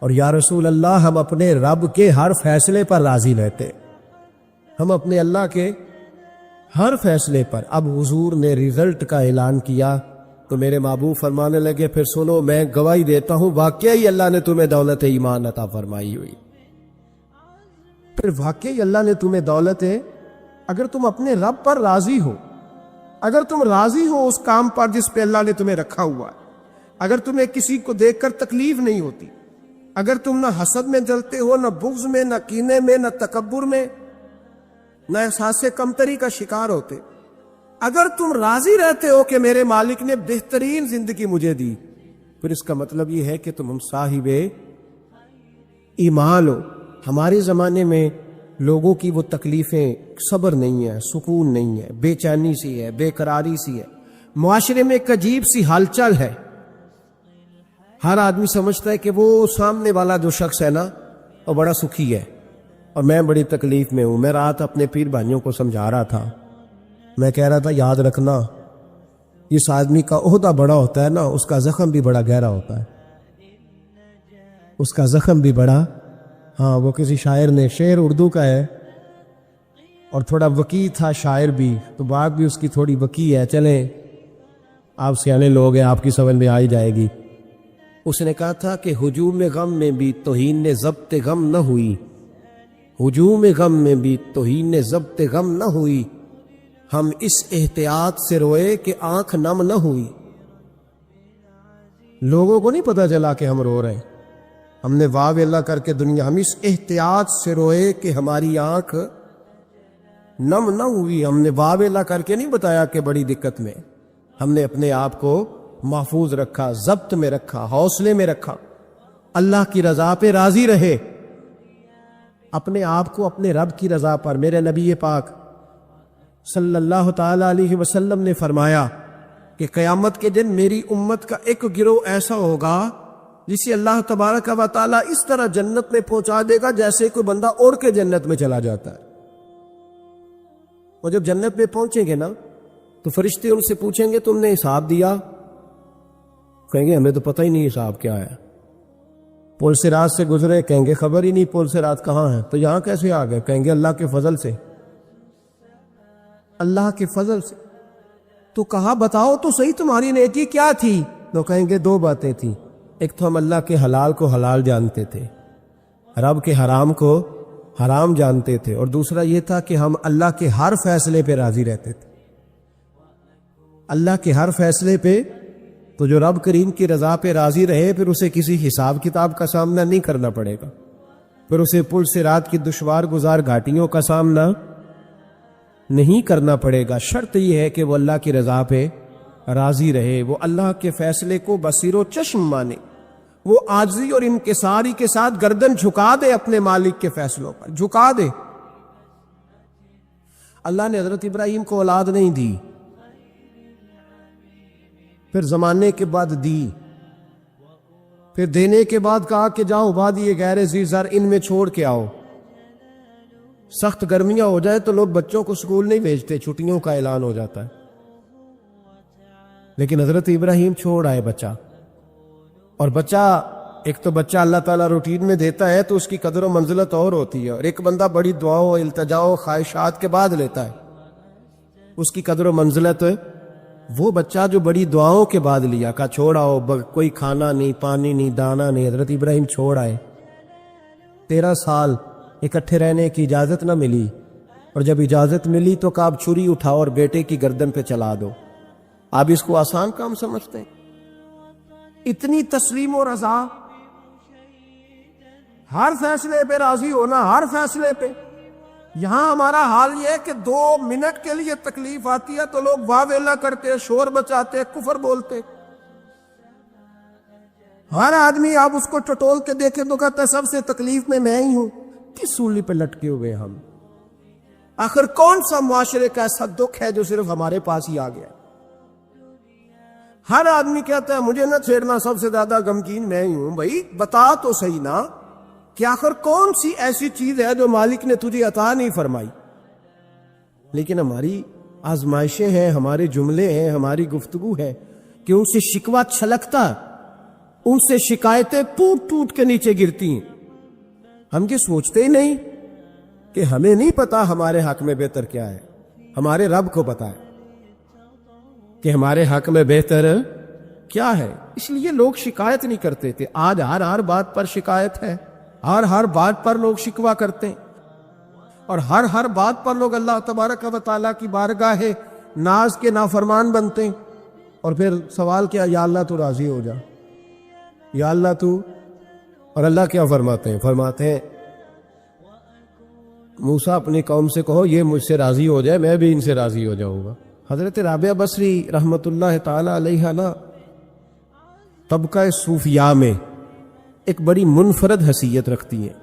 اور یا رسول اللہ ہم اپنے رب کے ہر فیصلے پر راضی رہتے ہیں، ہم اپنے اللہ کے ہر فیصلے پر۔ اب حضور نے رزلٹ کا اعلان کیا تو میرے محبوب فرمانے لگے پھر سنو میں گواہی دیتا ہوں واقعی اللہ نے تمہیں دولت ایمان عطا فرمائی ہوئی، پھر واقعی اللہ نے تمہیں دولت ہے، اگر تم اپنے رب پر راضی ہو، اگر تم راضی ہو اس کام پر جس پہ اللہ نے تمہیں رکھا ہوا ہے، اگر تمہیں کسی کو دیکھ کر تکلیف نہیں ہوتی، اگر تم نہ حسد میں جلتے ہو، نہ بغض میں، نہ کینے میں، نہ تکبر میں، نہ احساس کمتری کا شکار ہوتے، اگر تم راضی رہتے ہو کہ میرے مالک نے بہترین زندگی مجھے دی، پھر اس کا مطلب یہ ہے کہ تم صاحب ایمان ہو۔ ہمارے زمانے میں لوگوں کی وہ تکلیفیں، صبر نہیں ہے، سکون نہیں ہے، بے چینی سی ہے، بے قراری سی ہے، معاشرے میں ایک عجیب سی ہلچل ہے۔ ہر آدمی سمجھتا ہے کہ وہ سامنے والا جو شخص ہے نا وہ بڑا سکھی ہے اور میں بڑی تکلیف میں ہوں۔ میں رات اپنے پیر بھائیوں کو سمجھا رہا تھا، میں کہہ رہا تھا یاد رکھنا اس آدمی کا عہدہ بڑا ہوتا ہے نا، اس کا زخم بھی بڑا گہرا ہوتا ہے، اس کا زخم بھی بڑا۔ ہاں وہ کسی شاعر نے، شعر اردو کا ہے اور تھوڑا وقی تھا شاعر بھی، تو بات بھی اس کی تھوڑی وقی ہے، چلیں آپ سیانے لوگ ہیں آپ کی سمجھ میں آ ہی جائے گی۔ اس نے کہا تھا کہ ہجوم غم میں بھی توہین نے ضبط غم نہ ہوئی، ہجوم غم میں بھی توہین نے ضبط غم نہ ہوئی، ہم اس احتیاط سے روئے کہ آنکھ نم نہ ہوئی۔ لوگوں کو نہیں پتا چلا کہ ہم رو رہے ہیں، ہم نے واو اللہ کر کے دنیا، ہم اس احتیاط سے روئے کہ ہماری آنکھ نم نہ ہوئی۔ ہم نے واو اللہ کر کے نہیں بتایا کہ بڑی دقت میں، ہم نے اپنے آپ کو محفوظ رکھا، ضبط میں رکھا، حوصلے میں رکھا، اللہ کی رضا پہ راضی رہے، اپنے آپ کو اپنے رب کی رضا پر۔ میرے نبی پاک صلی اللہ تعالی علیہ وسلم نے فرمایا کہ قیامت کے دن میری امت کا ایک گروہ ایسا ہوگا جسے اللہ تبارک و تعالی اس طرح جنت میں پہنچا دے گا جیسے کوئی بندہ اڑ کے جنت میں چلا جاتا ہے۔ وہ جب جنت میں پہنچیں گے نا تو فرشتے ان سے پوچھیں گے تم نے حساب دیا؟ کہیں گے ہمیں تو پتہ ہی نہیں حساب کیا ہے۔ پل سے رات سے گزرے، کہیں گے خبر ہی نہیں پل سے رات کہاں ہے، تو یہاں کیسے آ گئے؟ کہیں گے اللہ کے فضل سے، اللہ کے فضل سے۔ تو کہا بتاؤ تو صحیح تمہاری نیکی کیا تھی؟ تو کہیں گے دو باتیں تھیں، ایک تو ہم اللہ کے حلال کو حلال جانتے تھے، رب کے حرام کو حرام جانتے تھے، اور دوسرا یہ تھا کہ ہم اللہ کے ہر فیصلے پہ راضی رہتے تھے، اللہ کے ہر فیصلے پہ۔ تو جو رب کریم کی رضا پہ راضی رہے پھر اسے کسی حساب کتاب کا سامنا نہیں کرنا پڑے گا، پھر اسے پل سے رات کی دشوار گزار گھاٹیوں کا سامنا نہیں کرنا پڑے گا۔ شرط یہ ہے کہ وہ اللہ کی رضا پہ راضی رہے، وہ اللہ کے فیصلے کو بصیر و چشم مانے، وہ عاجزی اور انکساری کے ساتھ گردن جھکا دے، اپنے مالک کے فیصلوں پر جھکا دے۔ اللہ نے حضرت ابراہیم کو اولاد نہیں دی، پھر زمانے کے بعد دی، پھر دینے کے بعد کہا کہ جاؤ وادی غیر ذی زر ان میں چھوڑ کے آؤ۔ سخت گرمیاں ہو جائے تو لوگ بچوں کو سکول نہیں بھیجتے، چھٹیوں کا اعلان ہو جاتا ہے، لیکن حضرت ابراہیم چھوڑ آئے بچہ، اور بچہ ایک تو بچہ اللہ تعالیٰ روٹین میں دیتا ہے تو اس کی قدر و منزلت اور ہوتی ہے، اور ایک بندہ بڑی دعاؤں التجاؤں خواہشات کے بعد لیتا ہے، اس کی قدر و منزلت وہ بچہ جو بڑی دعاؤں کے بعد لیا، کا چھوڑا ہو، کوئی کھانا نہیں، پانی نہیں، دانا نہیں، حضرت ابراہیم چھوڑ آئے، 13 سال اکٹھے رہنے کی اجازت نہ ملی، اور جب اجازت ملی تو کہا اب چھری اٹھاؤ اور بیٹے کی گردن پہ چلا دو۔ آپ اس کو آسان کام سمجھتے ہیں؟ اتنی تسلیم و رضا، ہر فیصلے پہ راضی ہونا، ہر فیصلے پہ۔ یہاں ہمارا حال یہ ہے کہ 2 منٹ کے لیے تکلیف آتی ہے تو لوگ واہ ویلا کرتے، شور بچاتے، کفر بولتے۔ ہر آدمی آپ اس کو ٹٹول کے دیکھیں تو کہتا ہے سب سے تکلیف میں ہی ہوں۔ کس سولی پہ لٹکے ہوئے ہم؟ آخر کون سا معاشرے کا ایسا دکھ ہے جو صرف ہمارے پاس ہی آ گیا؟ ہر آدمی کہتا ہے مجھے نہ چھیڑنا، سب سے زیادہ غمگین میں ہی ہوں۔ بھائی بتا تو صحیح نا کہ آخر کون سی ایسی چیز ہے جو مالک نے تجھے عطا نہیں فرمائی؟ لیکن ہماری آزمائشیں ہیں، ہمارے جملے ہیں، ہماری گفتگو ہے کہ ان سے شکوہ چھلکتا، ان سے شکایتیں ٹوٹ ٹوٹ کے نیچے گرتی ہیں۔ ہم یہ سوچتے ہی نہیں کہ ہمیں نہیں پتا ہمارے حق میں بہتر کیا ہے، ہمارے رب کو پتا ہے کہ ہمارے حق میں بہتر کیا ہے۔ اس لیے لوگ شکایت نہیں کرتے تھے، آج ہر بات پر شکایت ہے، ہر بات پر لوگ شکوہ کرتے ہیں، اور ہر بات پر لوگ اللہ تبارک و تعالیٰ کی بارگاہ ناز کے نافرمان بنتے ہیں۔ اور پھر سوال کیا، یا اللہ تو راضی ہو جا، یا اللہ تو۔ اور اللہ کیا فرماتے ہیں موسیٰ اپنی قوم سے کہو یہ مجھ سے راضی ہو جائے، میں بھی ان سے راضی ہو جاؤں گا۔ حضرت رابعہ بصری رحمت اللہ تعالی علیہ نا طبقہ صوفیاء میں ایک بڑی منفرد حیثیت رکھتی ہیں،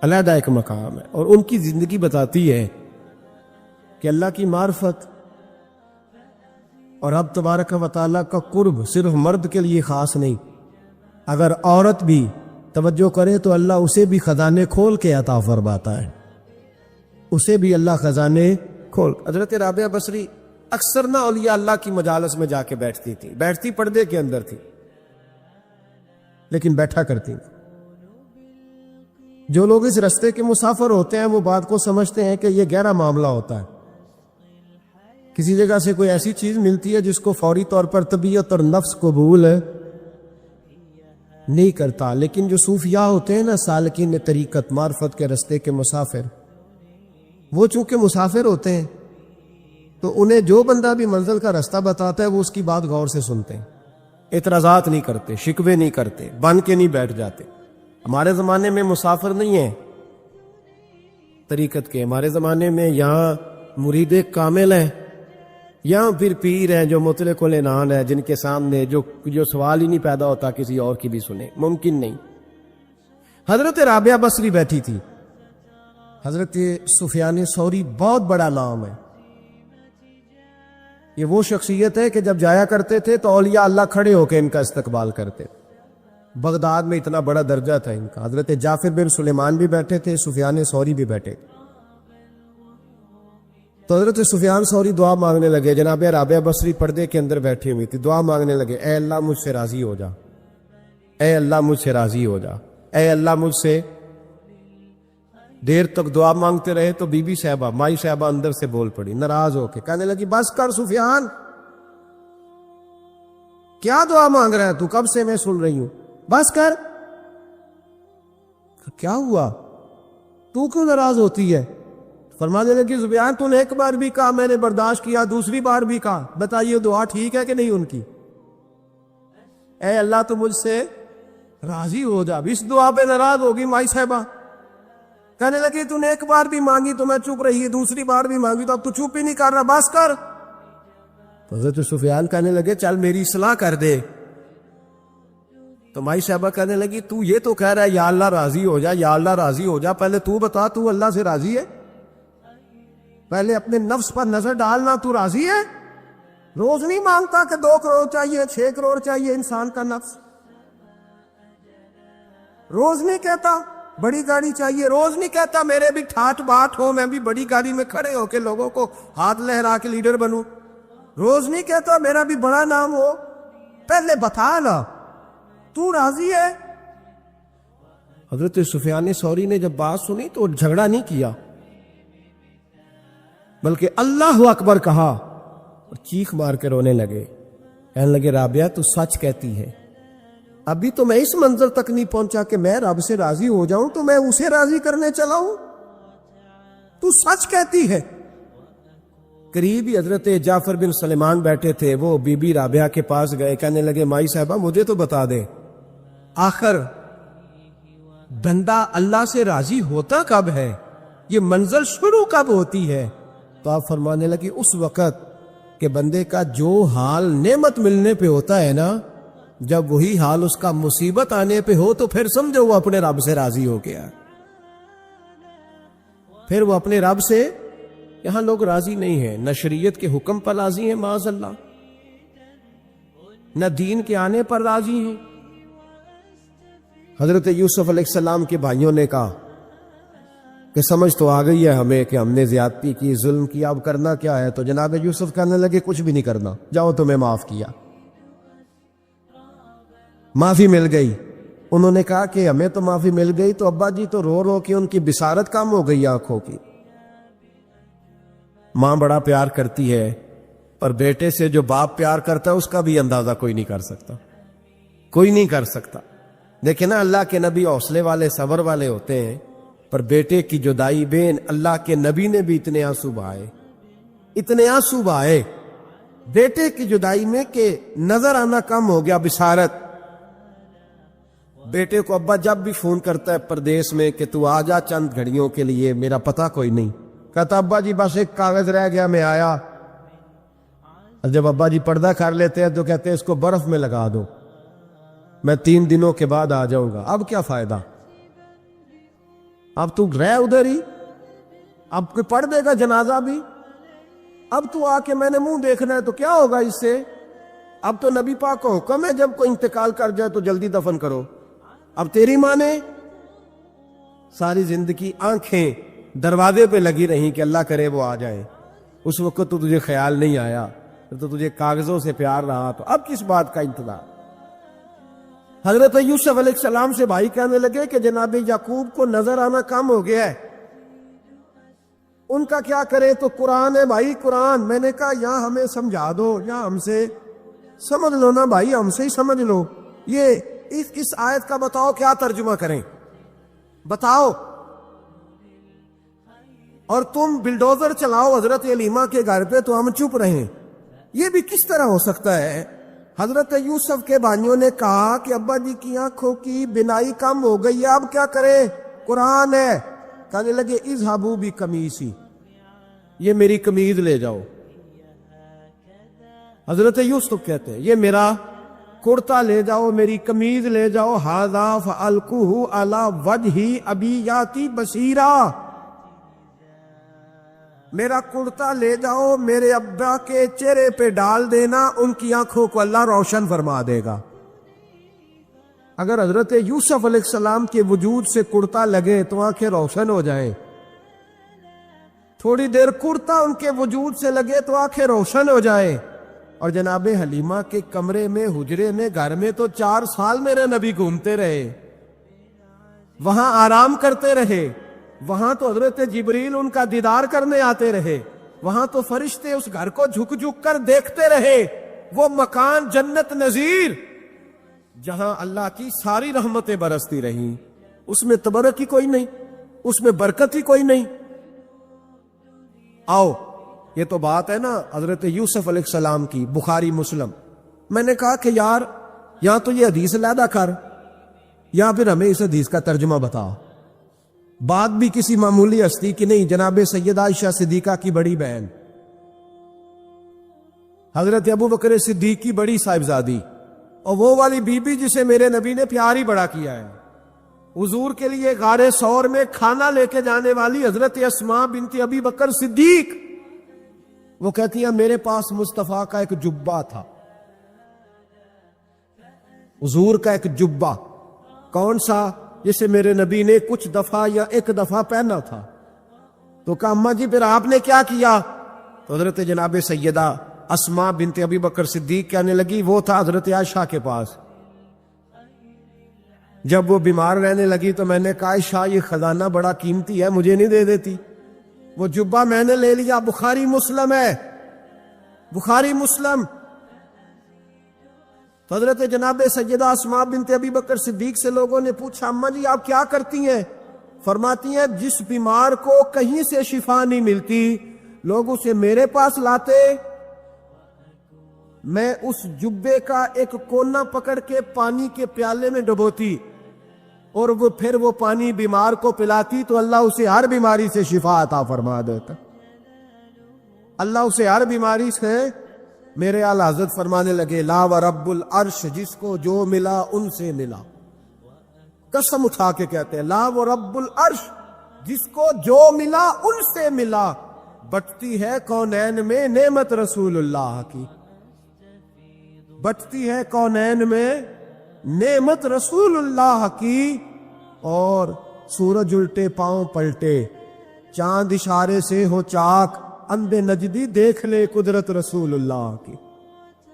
علیحدہ ایک مقام ہے، اور ان کی زندگی بتاتی ہے کہ اللہ کی معرفت اور رب تبارک و تعالیٰ کا قرب صرف مرد کے لیے خاص نہیں، اگر عورت بھی توجہ کرے تو اللہ اسے بھی خزانے کھول کے عطا فرماتا ہے، اسے بھی اللہ خزانے کھول۔ حضرت رابعہ بصری اکثر نہ اولیاء اللہ کی مجالس میں جا کے بیٹھتی تھی، بیٹھتی پردے کے اندر تھی لیکن بیٹھا کرتی تھی۔ جو لوگ اس رستے کے مسافر ہوتے ہیں وہ بات کو سمجھتے ہیں کہ یہ گہرا معاملہ ہوتا ہے، کسی جگہ سے کوئی ایسی چیز ملتی ہے جس کو فوری طور پر طبیعت اور نفس قبول نہیں کرتا، لیکن جو صوفیاء ہوتے ہیں نا، سالکین طریقت، معرفت کے رستے کے مسافر، وہ چونکہ مسافر ہوتے ہیں تو انہیں جو بندہ بھی منزل کا رستہ بتاتا ہے وہ اس کی بات غور سے سنتے ہیں، اعتراضات نہیں کرتے، شکوے نہیں کرتے، بن کے نہیں بیٹھ جاتے۔ ہمارے زمانے میں مسافر نہیں ہیں طریقت کے، ہمارے زمانے میں یہاں مرید کامل ہیں، یہاں پھر پیر ہیں جو مطلق العنان ہے، جن کے سامنے جو سوال ہی نہیں پیدا ہوتا کسی اور کی بھی سنے، ممکن نہیں۔ حضرت رابعہ بصری بیٹھی تھی، حضرت سفیان ثوری بہت بڑا نام ہے، یہ وہ شخصیت ہے کہ جب جایا کرتے تھے تو اولیاء اللہ کھڑے ہو کے ان کا استقبال کرتے۔ بغداد میں اتنا بڑا درجہ تھا ان کا۔ حضرت جعفر بن سلیمان بھی بیٹھے تھے، سفیان ثوری بھی بیٹھے تھے۔ تو حضرت سفیان ثوری دعا مانگنے لگے، جناب رابعہ بصری پردے کے اندر بیٹھی ہوئی تھی، دعا مانگنے لگے، اے اللہ مجھ سے راضی ہو جا، اے اللہ مجھ سے راضی ہو جا، اے اللہ مجھ سے۔ دیر تک دعا مانگتے رہے تو بی بی صاحبہ، مائی صاحبہ اندر سے بول پڑی ناراض ہو کے، کہنے لگی بس کر سفیان، کیا دعا مانگ رہا ہے تو، کب سے میں سن رہی ہوں، بس کر۔ کیا ہوا، تو کیوں ناراض ہوتی ہے؟ فرمانے لگی سفیان تو نے ایک بار بھی کہا میں نے برداشت کیا، دوسری بار بھی کہا، بتائیے دعا ٹھیک ہے کہ نہیں ان کی؟ اے اللہ تو مجھ سے راضی ہو جا۔ اس دعا پہ ناراض ہوگی مائی صاحبہ، کہنے لگی تو نے ایک بار بھی مانگی تو میں چپ رہی، دوسری بار بھی مانگی تو اب تو چپ ہی نہیں کر رہا، بس کر۔ تو حضرت سفیان کہنے لگے چل میری اصلاح کر دے۔ تو مائی صاحبہ کہنے لگی تو یہ تو کہہ رہا ہے یا اللہ راضی ہو جا، یا اللہ راضی ہو جا، پہلے تو بتا تو اللہ سے راضی ہے؟ پہلے اپنے نفس پر نظر ڈالنا، تو راضی ہے؟ روز نہیں مانگتا کہ 2 کروڑ چاہیے، 6 کروڑ چاہیے، انسان کا نفس روز نہیں کہتا بڑی گاڑی چاہیے، روز نہیں کہتا میرے بھی ٹھاٹ باٹ ہو، میں بھی بڑی گاڑی میں کھڑے ہو کے لوگوں کو ہاتھ لہرا کے لیڈر بنوں، روز نہیں کہتا میرا بھی بڑا نام ہو۔ پہلے بتا نا تو راضی ہے؟ حضرت سفیان ثوری نے جب بات سنی تو جھگڑا نہیں کیا، بلکہ اللہ اکبر کہا اور چیخ مار کے رونے لگے، کہنے لگے رابعہ تو سچ کہتی ہے، ابھی تو میں اس منظر تک نہیں پہنچا کہ میں رب سے راضی ہو جاؤں تو میں اسے راضی کرنے چلا ہوں، تو سچ کہتی ہے۔ قریب ہی حضرت جعفر بن سلیمان بیٹھے تھے، وہ بی بی رابعہ کے پاس گئے، کہنے لگے مائی صاحبہ مجھے تو بتا دیں آخر بندہ اللہ سے راضی ہوتا کب ہے، یہ منزل شروع کب ہوتی ہے؟ تو آپ فرمانے لگے اس وقت کہ بندے کا جو حال نعمت ملنے پہ ہوتا ہے نا، جب وہی حال اس کا مصیبت آنے پہ ہو تو پھر سمجھو وہ اپنے رب سے راضی ہو گیا، پھر وہ اپنے رب سے، یہاں لوگ راضی نہیں ہیں، نہ شریعت کے حکم پر راضی ہیں معاذ اللہ، نہ دین کے آنے پر راضی ہیں۔ حضرت یوسف علیہ السلام کے بھائیوں نے کہا کہ سمجھ تو آ گئی ہے ہمیں کہ ہم نے زیادتی کی، ظلم کیا، اب کرنا کیا ہے؟ تو جناب یوسف کہنے لگے کچھ بھی نہیں کرنا، جاؤ تمہیں معاف کیا، معافی مل گئی۔ انہوں نے کہا کہ ہمیں تو معافی مل گئی، تو ابا جی تو رو رو کے ان کی بصارت کم ہو گئی آنکھوں کی۔ ماں بڑا پیار کرتی ہے، پر بیٹے سے جو باپ پیار کرتا ہے اس کا بھی اندازہ کوئی نہیں کر سکتا، کوئی نہیں کر سکتا۔ دیکھیں نا اللہ کے نبی حوصلے والے صبر والے ہوتے ہیں، پر بیٹے کی جدائی بین اللہ کے نبی نے بھی اتنے آنسو بہائے، اتنے آنسو بہائے بیٹے کی جدائی میں کہ نظر آنا کم ہو گیا، بصارت۔ بیٹے کو ابا جب بھی فون کرتا ہے پردیس میں کہ تو آ جا چند گھڑیوں کے لیے، میرا پتہ کوئی نہیں، کہتا ابا جی بس ایک کاغذ رہ گیا میں آیا۔ جب ابا جی پردہ کر لیتے ہیں تو کہتے ہیں اس کو برف میں لگا دو، میں 3 دنوں کے بعد آ جاؤں گا۔ اب کیا فائدہ، اب تو رہ ادھر ہی، اب کوئی پڑھ دے گا جنازہ بھی، اب تو آ کے میں نے منہ دیکھنا ہے تو کیا ہوگا اس سے؟ اب تو نبی پاک کا حکم ہے جب کوئی انتقال کر جائے تو جلدی دفن کرو، اب تیری ماں نے ساری زندگی آنکھیں دروازے پہ لگی رہیں کہ اللہ کرے وہ آ جائے، اس وقت تو تجھے خیال نہیں آیا، تو تجھے کاغذوں سے پیار رہا، تو اب کس بات کا انتظار؟ حضرت یوسف علیہ السلام سے بھائی کہنے لگے کہ جناب یعقوب کو نظر آنا کم ہو گیا ہے، ان کا کیا کرے؟ تو قرآن ہے بھائی، قرآن۔ میں نے کہا یہاں ہمیں سمجھا دو، یا ہم سے سمجھ لو نا بھائی، ہم سے ہی سمجھ لو، یہ اس آیت کا بتاؤ کیا ترجمہ کریں، بتاؤ۔ اور تم بلڈوزر چلاؤ حضرت علیمہ کے گھر پہ تو ہم چپ رہیں، یہ بھی کس طرح ہو سکتا ہے؟ حضرت یوسف کے بھائیوں نے کہا کہ ابا جی کی آنکھوں کی بینائی کم ہو گئی ہے، اب کیا کرے؟ قرآن ہے۔ کہنے لگے اذهبوا بقمیصی، یہ میری قمیض لے جاؤ۔ حضرت یوسف کہتے ہیں یہ میرا کرتا لے جاؤ، میری قمیض لے جاؤ، ھذا فالقوہ علی وجہ ابی یاتی بصیرا، میرا کرتا لے جاؤ، میرے ابا کے چہرے پہ ڈال دینا، ان کی آنکھوں کو اللہ روشن فرما دے گا۔ اگر حضرت یوسف علیہ السلام کے وجود سے کرتا لگے تو آنکھیں روشن ہو جائیں، تھوڑی دیر کرتا ان کے وجود سے لگے تو آنکھیں روشن ہو جائیں۔ اور جناب حلیمہ کے کمرے میں، حجرے میں، گھر میں تو 4 سال میرے نبی گھومتے رہے، وہاں آرام کرتے رہے، وہاں تو حضرت جبریل ان کا دیدار کرنے آتے رہے، وہاں تو فرشتے اس گھر کو جھک جھک کر دیکھتے رہے، وہ مکان جنت نظیر جہاں اللہ کی ساری رحمتیں برستی رہیں، اس میں تبرک ہی کوئی نہیں، اس میں برکت ہی کوئی نہیں۔ آؤ، یہ تو بات ہے نا حضرت یوسف علیہ السلام کی، بخاری مسلم۔ میں نے کہا کہ یار یا تو یہ حدیث علیحدہ کر، یا پھر ہمیں اس حدیث کا ترجمہ بتا۔ بات بھی کسی معمولی ہستی کی نہیں، جناب سیدہ عائشہ صدیقہ کی بڑی بہن، حضرت ابو بکر صدیق کی بڑی صاحبزادی، اور وہ والی بی بی جسے میرے نبی نے پیار ہی بڑا کیا ہے، حضور کے لیے غار ثور میں کھانا لے کے جانے والی حضرت اسماء بنت ابی بکر صدیق، وہ کہتی ہیں میرے پاس مصطفیٰ کا ایک جبہ تھا، حضور کا ایک جبہ، کون سا؟ جسے میرے نبی نے کچھ دفعہ یا 1 دفعہ پہنا تھا۔ تو کہا اماں جی پھر آپ نے کیا کیا؟ تو حضرت جناب سیدہ اسماء بنت ابی بکر صدیق کہنے لگی وہ تھا حضرت عائشہ کے پاس، جب وہ بیمار رہنے لگی تو میں نے کہا عائشہ یہ خزانہ بڑا قیمتی ہے، مجھے نہیں دے دیتی؟ وہ جبہ میں نے لے لیا، بخاری مسلم ہے، بخاری مسلم۔ حضرت جناب سیدہ اسماء بنت ابی بکر صدیق سے لوگوں نے پوچھا اماں جی آپ کیا کرتی ہیں؟ فرماتی ہیں جس بیمار کو کہیں سے شفا نہیں ملتی لوگ اسے میرے پاس لاتے، میں اس جبے کا ایک کونا پکڑ کے پانی کے پیالے میں ڈبوتی اور وہ پھر وہ پانی بیمار کو پلاتی تو اللہ اسے ہر بیماری سے شفا عطا فرما دیتا، اللہ اسے ہر بیماری سے۔ میرے اعلی حضرت فرمانے لگے لا ورب العرش، جس کو جو ملا ان سے ملا، قسم اٹھا کے کہتے ہیں لا ورب العرش، جس کو جو ملا ان سے ملا۔ بٹتی ہے کونین میں نعمت رسول اللہ کی، بٹتی ہے کونین میں نعمت رسول اللہ کی، اور سورج الٹے پاؤں پلٹے، چاند اشارے سے ہو چاک، اندھے نجدی دیکھ لے قدرت رسول اللہ کی،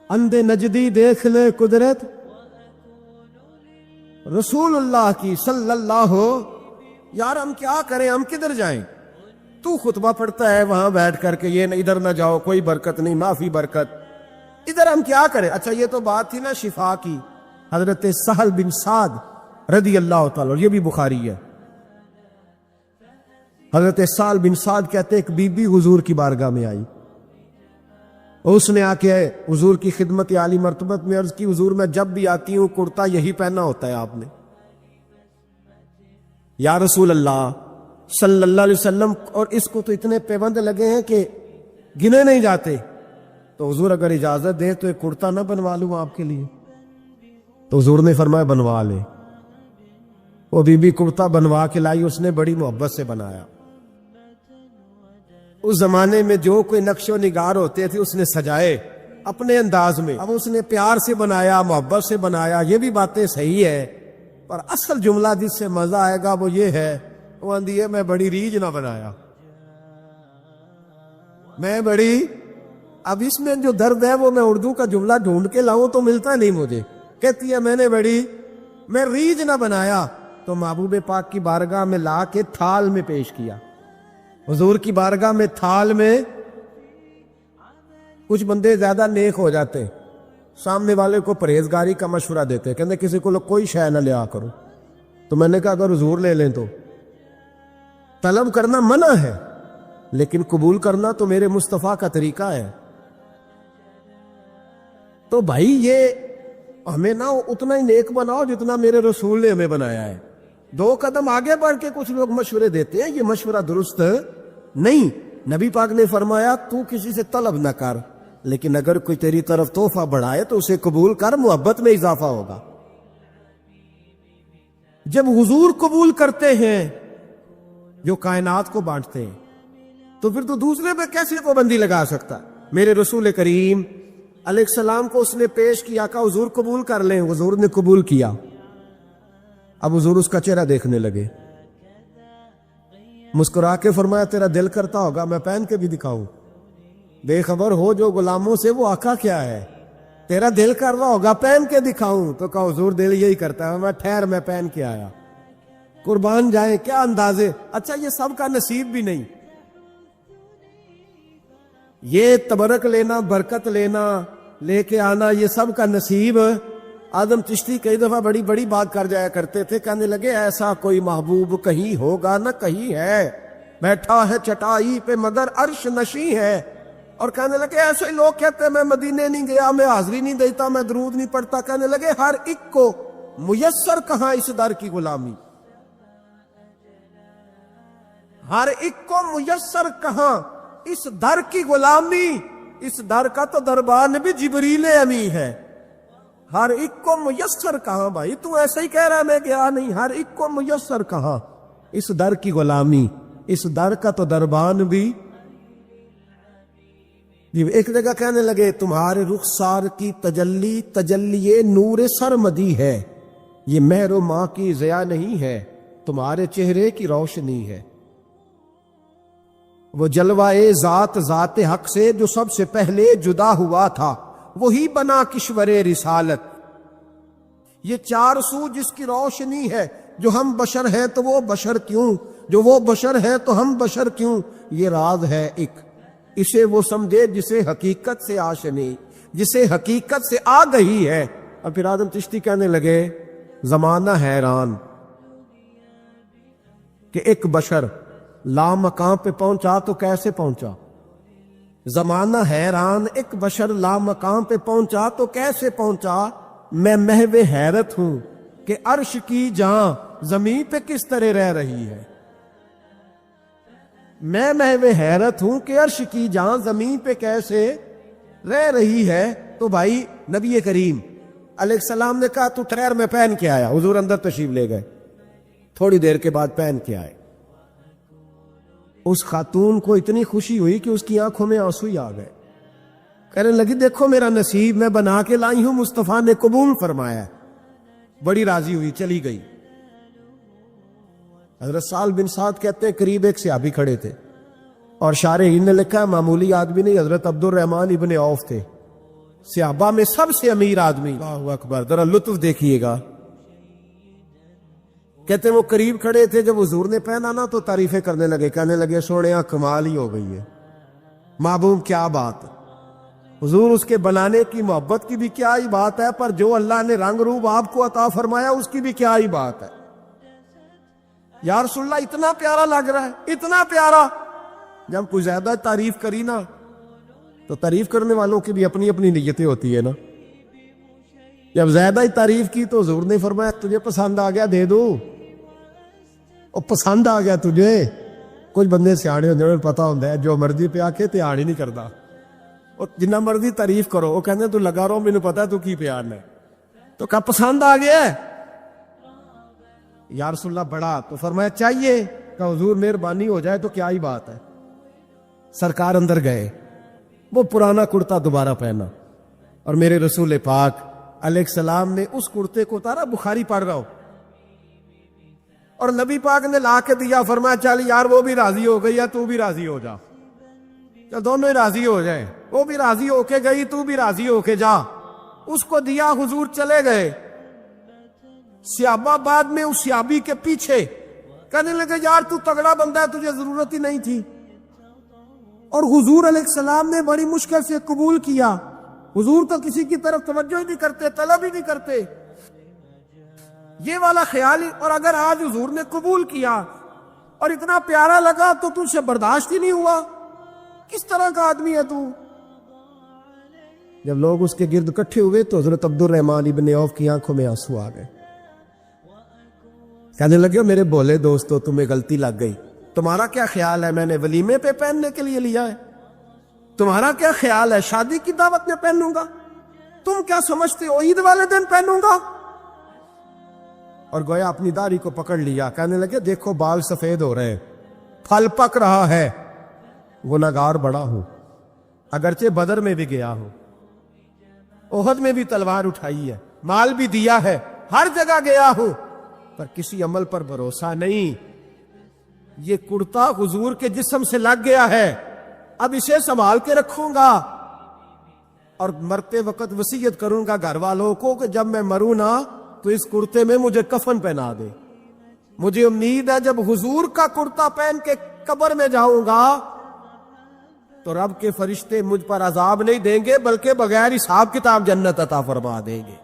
اندھے نجدی دیکھ لے قدرت رسول اللہ کی صلی اللہ۔ یار ہم کیا کریں، ہم کدھر جائیں؟ تو خطبہ پڑھتا ہے وہاں بیٹھ کر کے یہ ادھر نہ جاؤ، کوئی برکت نہیں، معافی برکت، ادھر ہم کیا کریں؟ اچھا یہ تو بات تھی نا شفا کی۔ حضرت سہل بن سعد رضی اللہ تعالی، یہ بھی بخاری ہے، حضرت سہل بن سعد کہتے ایک بی بی حضور کی بارگاہ میں آئی، اس نے آ کے حضور کی خدمت عالی مرتبت میں عرض کی حضور میں جب بھی آتی ہوں کرتا یہی پہنا ہوتا ہے آپ نے، یا رسول اللہ صلی اللہ علیہ وسلم، اور اس کو تو اتنے پیوند لگے ہیں کہ گنے نہیں جاتے، تو حضور اگر اجازت دیں تو ایک کرتا نہ بنوا لوں آپ کے لیے؟ تو حضور نے فرمایا بنوا لے۔ وہ بی بی کرتا بنوا کے لائی، اس نے بڑی محبت سے بنایا۔ اس زمانے میں جو کوئی نقش و نگار ہوتے تھے اس نے سجائے اپنے انداز میں، اب اس نے پیار سے بنایا، محبت سے بنایا، یہ بھی باتیں صحیح ہے، پر اصل جملہ جس سے مزہ آئے گا وہ یہ ہے، وہ آندھی ہے میں بڑی ریج نہ بنایا، میں بڑی، اب اس میں جو درد ہے وہ میں اردو کا جملہ ڈھونڈ کے لاؤں تو ملتا نہیں مجھے، کہتی ہے میں ریج نہ بنایا، تو محبوب پاک کی بارگاہ میں لا کے تھال میں پیش کیا، حضور کی بارگاہ میں تھال میں۔ کچھ بندے زیادہ نیک ہو جاتے، سامنے والے کو پرہیزگاری کا مشورہ دیتے، کہتے کسی کو کوئی شے نہ لیا کرو، تو میں نے کہا اگر حضور لے لیں تو طلب کرنا منع ہے، لیکن قبول کرنا تو میرے مصطفیٰ کا طریقہ ہے۔ تو بھائی یہ ہمیں نہ اتنا ہی نیک بناؤ جتنا میرے رسول نے ہمیں بنایا ہے، دو قدم آگے بڑھ کے کچھ لوگ مشورے دیتے ہیں، یہ مشورہ درست نہیں۔ نبی پاک نے فرمایا تو کسی سے طلب نہ کر، لیکن اگر کوئی تیری طرف تحفہ بڑھائے تو اسے قبول کر، محبت میں اضافہ ہوگا۔ جب حضور قبول کرتے ہیں جو کائنات کو بانٹتے ہیں، تو پھر تو دوسرے پہ کیسے پابندی لگا سکتا؟ میرے رسول کریم علیہ السلام کو اس نے پیش کیا، کہا حضور قبول کر لیں، حضور نے قبول کیا۔ اب حضور اس کا چہرہ دیکھنے لگے، مسکرا کے فرمایا تیرا دل کرتا ہوگا میں پہن کے بھی دکھاؤں، بے خبر ہو جو غلاموں سے وہ آقا کیا ہے، تیرا دل کر رہا ہوگا پہن کے دکھاؤں؟ تو کہا حضور دل یہی کرتا ہے، میں ٹھہر میں پہن کے آیا، قربان جائیں کیا اندازے۔ اچھا یہ سب کا نصیب بھی نہیں، یہ تبرک لینا، برکت لینا، لے کے آنا، یہ سب کا نصیب۔ آدم چشتی کئی دفعہ بڑی بڑی بات کر جایا کرتے تھے، کہنے لگے ایسا کوئی محبوب کہیں ہوگا نہ کہیں ہے، بیٹھا ہے چٹائی پہ مگر عرش نشیں ہے، اور کہنے لگے ایسے ہی لوگ کہتے ہیں میں مدینے نہیں گیا، میں حاضری نہیں دیتا، میں درود نہیں پڑھتا، کہنے لگے ہر ایک کو میسر کہاں اس در کی غلامی، ہر ایک کو میسر کہاں اس در کی غلامی، اس در کا تو دربان بھی جبریل امی ہے، ہر ایک کو میسر کہاں؟ بھائی تو ایسا ہی کہہ رہا میں گیا نہیں، ہر ایک کو میسر کہاں اس در کی غلامی، اس در کا تو دربان بھی۔ ایک جگہ کہنے لگے تمہارے رخسار کی تجلی تجلی نور سرمدی ہے، یہ مہر و ماں کی ضیاء نہیں ہے، تمہارے چہرے کی روشنی ہے، وہ جلوائے ذات ذات حق سے جو سب سے پہلے جدا ہوا تھا، وہی بنا کشور رسالت، یہ چار سو جس کی روشنی ہے، جو ہم بشر ہیں تو وہ بشر کیوں، جو وہ بشر ہے تو ہم بشر کیوں، یہ راز ہے ایک، اسے وہ سمجھے جسے حقیقت سے آشنی، جسے حقیقت سے آگہی ہے۔ اور پھر اعظم چشتی کہنے لگے زمانہ حیران کہ ایک بشر لامقام پہ پہنچا تو کیسے پہنچا، زمانہ حیران ایک بشر لامقام پہ پہنچا تو کیسے پہنچا، میں محو حیرت ہوں کہ عرش کی جان زمین پہ کس طرح رہ رہی ہے، میں محو حیرت ہوں کہ عرش کی جان زمین پہ کیسے رہ رہی ہے۔ تو بھائی نبی کریم علیہ السلام نے کہا تو ٹھہر میں پہن کے آیا، حضور اندر تشریف لے گئے، تھوڑی دیر کے بعد پہن کے آئے۔ اس خاتون کو اتنی خوشی ہوئی کہ اس کی آنکھوں میں آنسو ہی آ گئے، کہنے لگی دیکھو میرا نصیب، میں بنا کے لائی ہوں، مصطفیٰ نے قبول فرمایا۔ بڑی راضی ہوئی، چلی گئی۔ حضرت سہل بن سعد کہتے ہیں قریب ایک صحابی کھڑے تھے، اور شارحین نے لکھا ہے معمولی آدمی نہیں، حضرت عبد الرحمن ابن عوف تھے، صحابہ میں سب سے امیر آدمی۔ اللہ اکبر، ذرا لطف دیکھیے گا۔ کہتے ہیں وہ قریب کھڑے تھے، جب حضور نے پہنا نا تو تعریفیں کرنے لگے، کہنے لگے سوڑیاں کمال ہی ہو گئی ہے، محبوب کیا بات ہے، حضور اس کے بنانے کی محبت کی بھی کیا ہی بات ہے، پر جو اللہ نے رنگ روپ آپ کو عطا فرمایا اس کی بھی کیا ہی بات ہے۔ یا رسول اللہ اتنا پیارا لگ رہا ہے، اتنا پیارا۔ جب کوئی زیادہ تعریف کری نا تو تعریف کرنے والوں کی بھی اپنی اپنی نیتیں ہوتی ہے نا۔ جب زیادہ ہی تعریف کی تو حضور نے فرمایا تجھے پسند آ گیا دے دو، اور پسند آ گیا تجھے۔ کچھ بندے سیانے ہوندے انہوں نے پتا ہوتا ہے جو مرضی پہ آ کے دھیان ہی نہیں کرتا، اور جنہ مرضی تعریف کرو وہ کہتے تو لگا رہو مینوں پتا تو کی پیار ہے، تو کہا پسند آ گیا ہے یا رسول اللہ بڑا، تو فرمایا چاہیے، کہ حضور مہربانی ہو جائے تو کیا ہی بات ہے۔ سرکار اندر گئے، وہ پرانا کرتا دوبارہ پہنا، اور میرے رسول پاک علیہ السلام نے اس کرتے کو اتارا، بخاری پڑھ رہا ہو، اور نبی پاک نے لا کے دیا، فرمایا چل یار وہ بھی راضی ہو گئی ہے تو بھی راضی ہو جا، چل دونوں ہی راضی ہو جائیں، وہ بھی راضی ہو کے گئی تو بھی راضی ہو کے جا۔ اس کو دیا، حضور چلے گئے۔ صحابہ بعد میں اس صحابی کے پیچھے کہنے لگے یار تو تگڑا بندہ ہے، تجھے ضرورت ہی نہیں تھی، اور حضور علیہ السلام نے بڑی مشکل سے قبول کیا۔ حضور تو کسی کی طرف توجہ ہی نہیں کرتے، طلب ہی نہیں کرتے، یہ والا خیال ہی۔ اور اگر آج حضور نے قبول کیا اور اتنا پیارا لگا تو تجھ سے برداشت ہی نہیں ہوا، کس طرح کا آدمی ہے تو؟ جب لوگ اس کے گرد اکٹھے ہوئے تو حضرت عبد الرحمن ابن عوف کی آنکھوں میں آنسو آ گئے، کہنے لگے میرے بولے دوستو تمہیں غلطی لگ گئی، تمہارا کیا خیال ہے میں نے ولیمے پہ پہننے کے لیے لیا ہے؟ تمہارا کیا خیال ہے شادی کی دعوت میں پہنوں گا؟ تم کیا سمجھتے ہو عید والے دن پہنوں گا؟ اور گویا اپنی داڑھی کو پکڑ لیا، کہنے لگے دیکھو بال سفید ہو رہے ہیں، پھل پک رہا ہے، گنہگار بڑا ہوں، اگرچہ بدر میں بھی گیا ہوں، احد میں بھی تلوار اٹھائی ہے، مال بھی دیا ہے، ہر جگہ گیا ہوں، پر کسی عمل پر بھروسہ نہیں۔ یہ کرتا حضور کے جسم سے لگ گیا ہے، اب اسے سنبھال کے رکھوں گا، اور مرتے وقت وصیت کروں گا گھر والوں کو کہ جب میں مروں نا تو اس کرتے میں مجھے کفن پہنا دے۔ مجھے امید ہے جب حضور کا کرتا پہن کے قبر میں جاؤں گا تو رب کے فرشتے مجھ پر عذاب نہیں دیں گے بلکہ بغیر حساب کتاب جنت عطا فرما دیں گے۔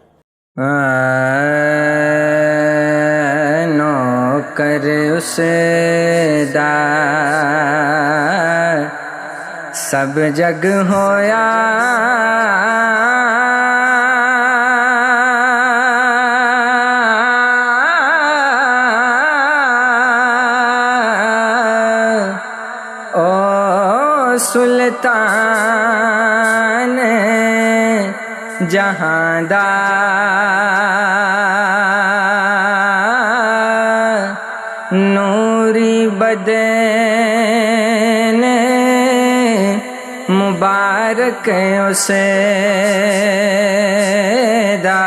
نوکر اس دا سب جگ ہویا، او سلطان جہاں دا نوری بدن مبارک اسے دا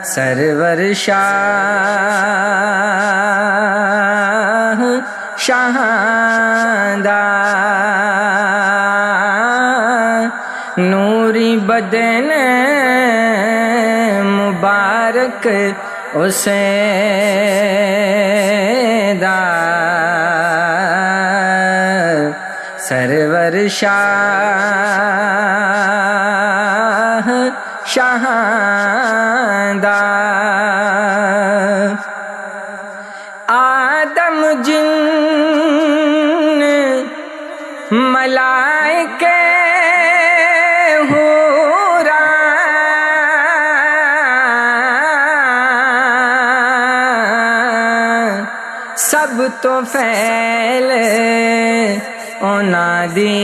سرور شاہ شاہاں دا نوری بدن مبارک اسے دا سرور شاہ شہاندہ آدم جن ملائکے حورا سب تو پھیل اونا دی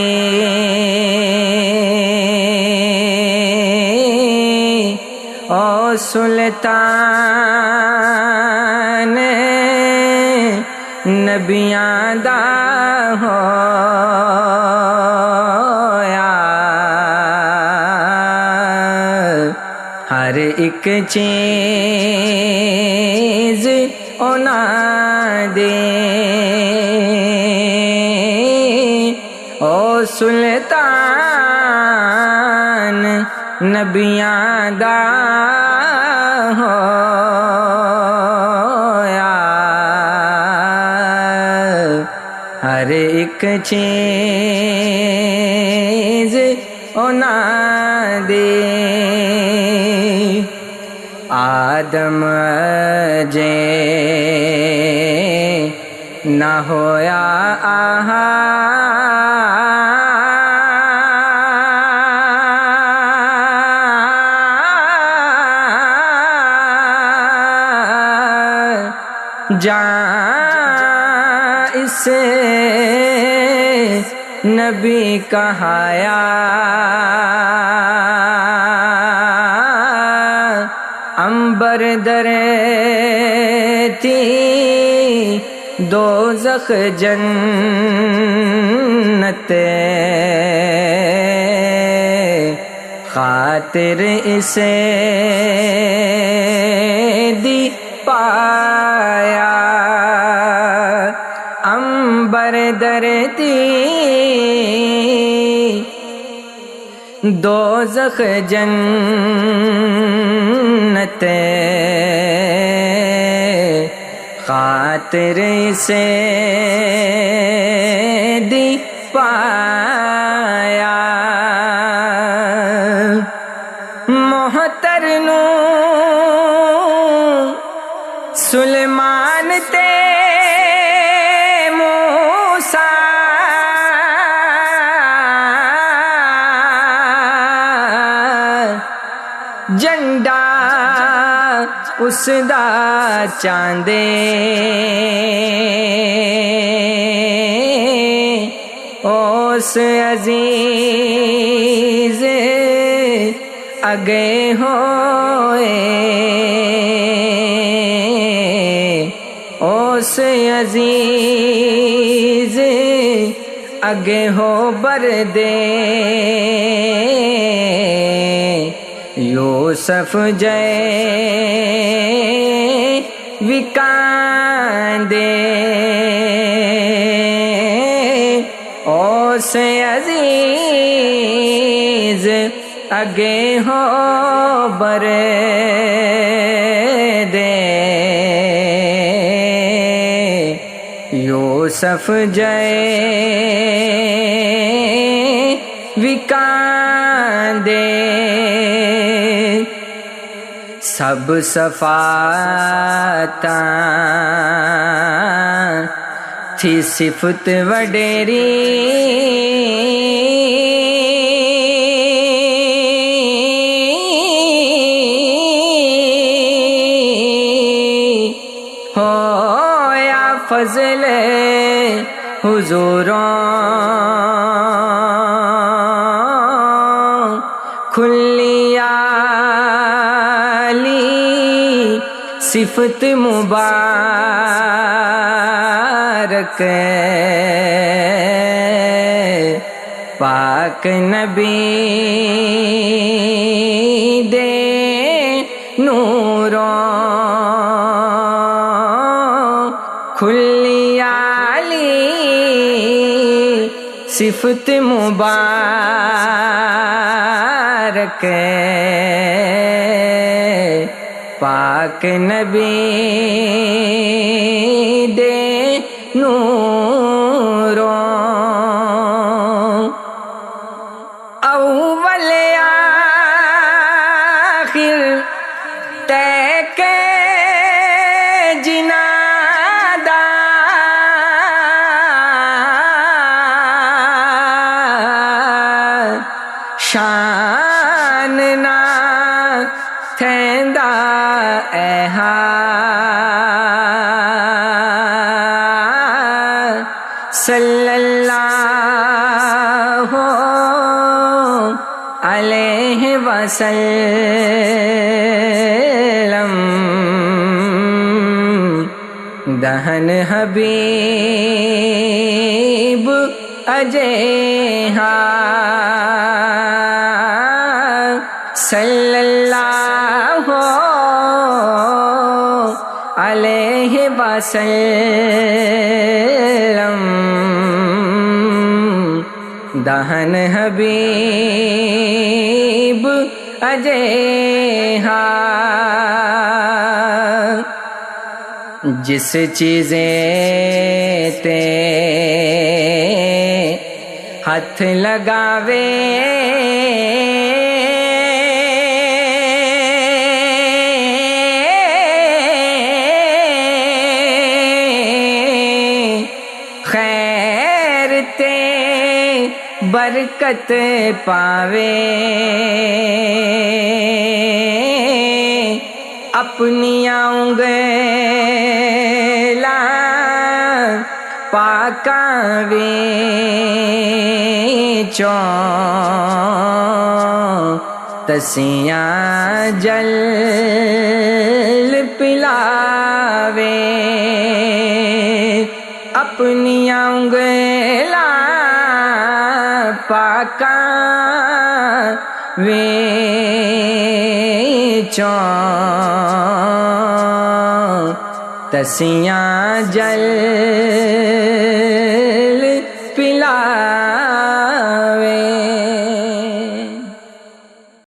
او سلطان نبیاں دا ہویا ہر ایک چیز اونا دے او سلطان نبیاں دا ہویا ہر ایک چیز اونا دے آدم جے نہ ہویا آہا جہاں اسے نبی کہایا عنبر درتی دوزخ جنت خاطر اسے دی پایا عنبر درتی دوزخ جنت خاطر سے دی پایا محترنو سلیمان تے موسیٰ جنڈا اس دا چاندے اس عزیز اگے ہوئے اس عزیز اگے ہو بردے یوسف جے وکاندے اس عزیز اگے ہو بردے یوسف جے وکاندے سب صفاتاں تھی صفت وڈیری ہویا فضل حضوراں کھلی صفت مبارک پاک نبی دے نوروں کھلی علی صفت مبارک مبارک پاک نبی دے نوروں اول آخر تے کے جنادا شان نہ تھیندا ایہا صلی اللہ علیہ وسلم دہن حبیب اجے صلی اللہ علیہ وسلم دہن حبیب اجے جس چیزیں تے ہاتھ لگاوے خیر تے برکت پاوے اپنی انگلیاں پاکاں وچوں تسیاں جل پلاوے اپنی انگلیاں پاکاں وچوں تسیاں جل پلا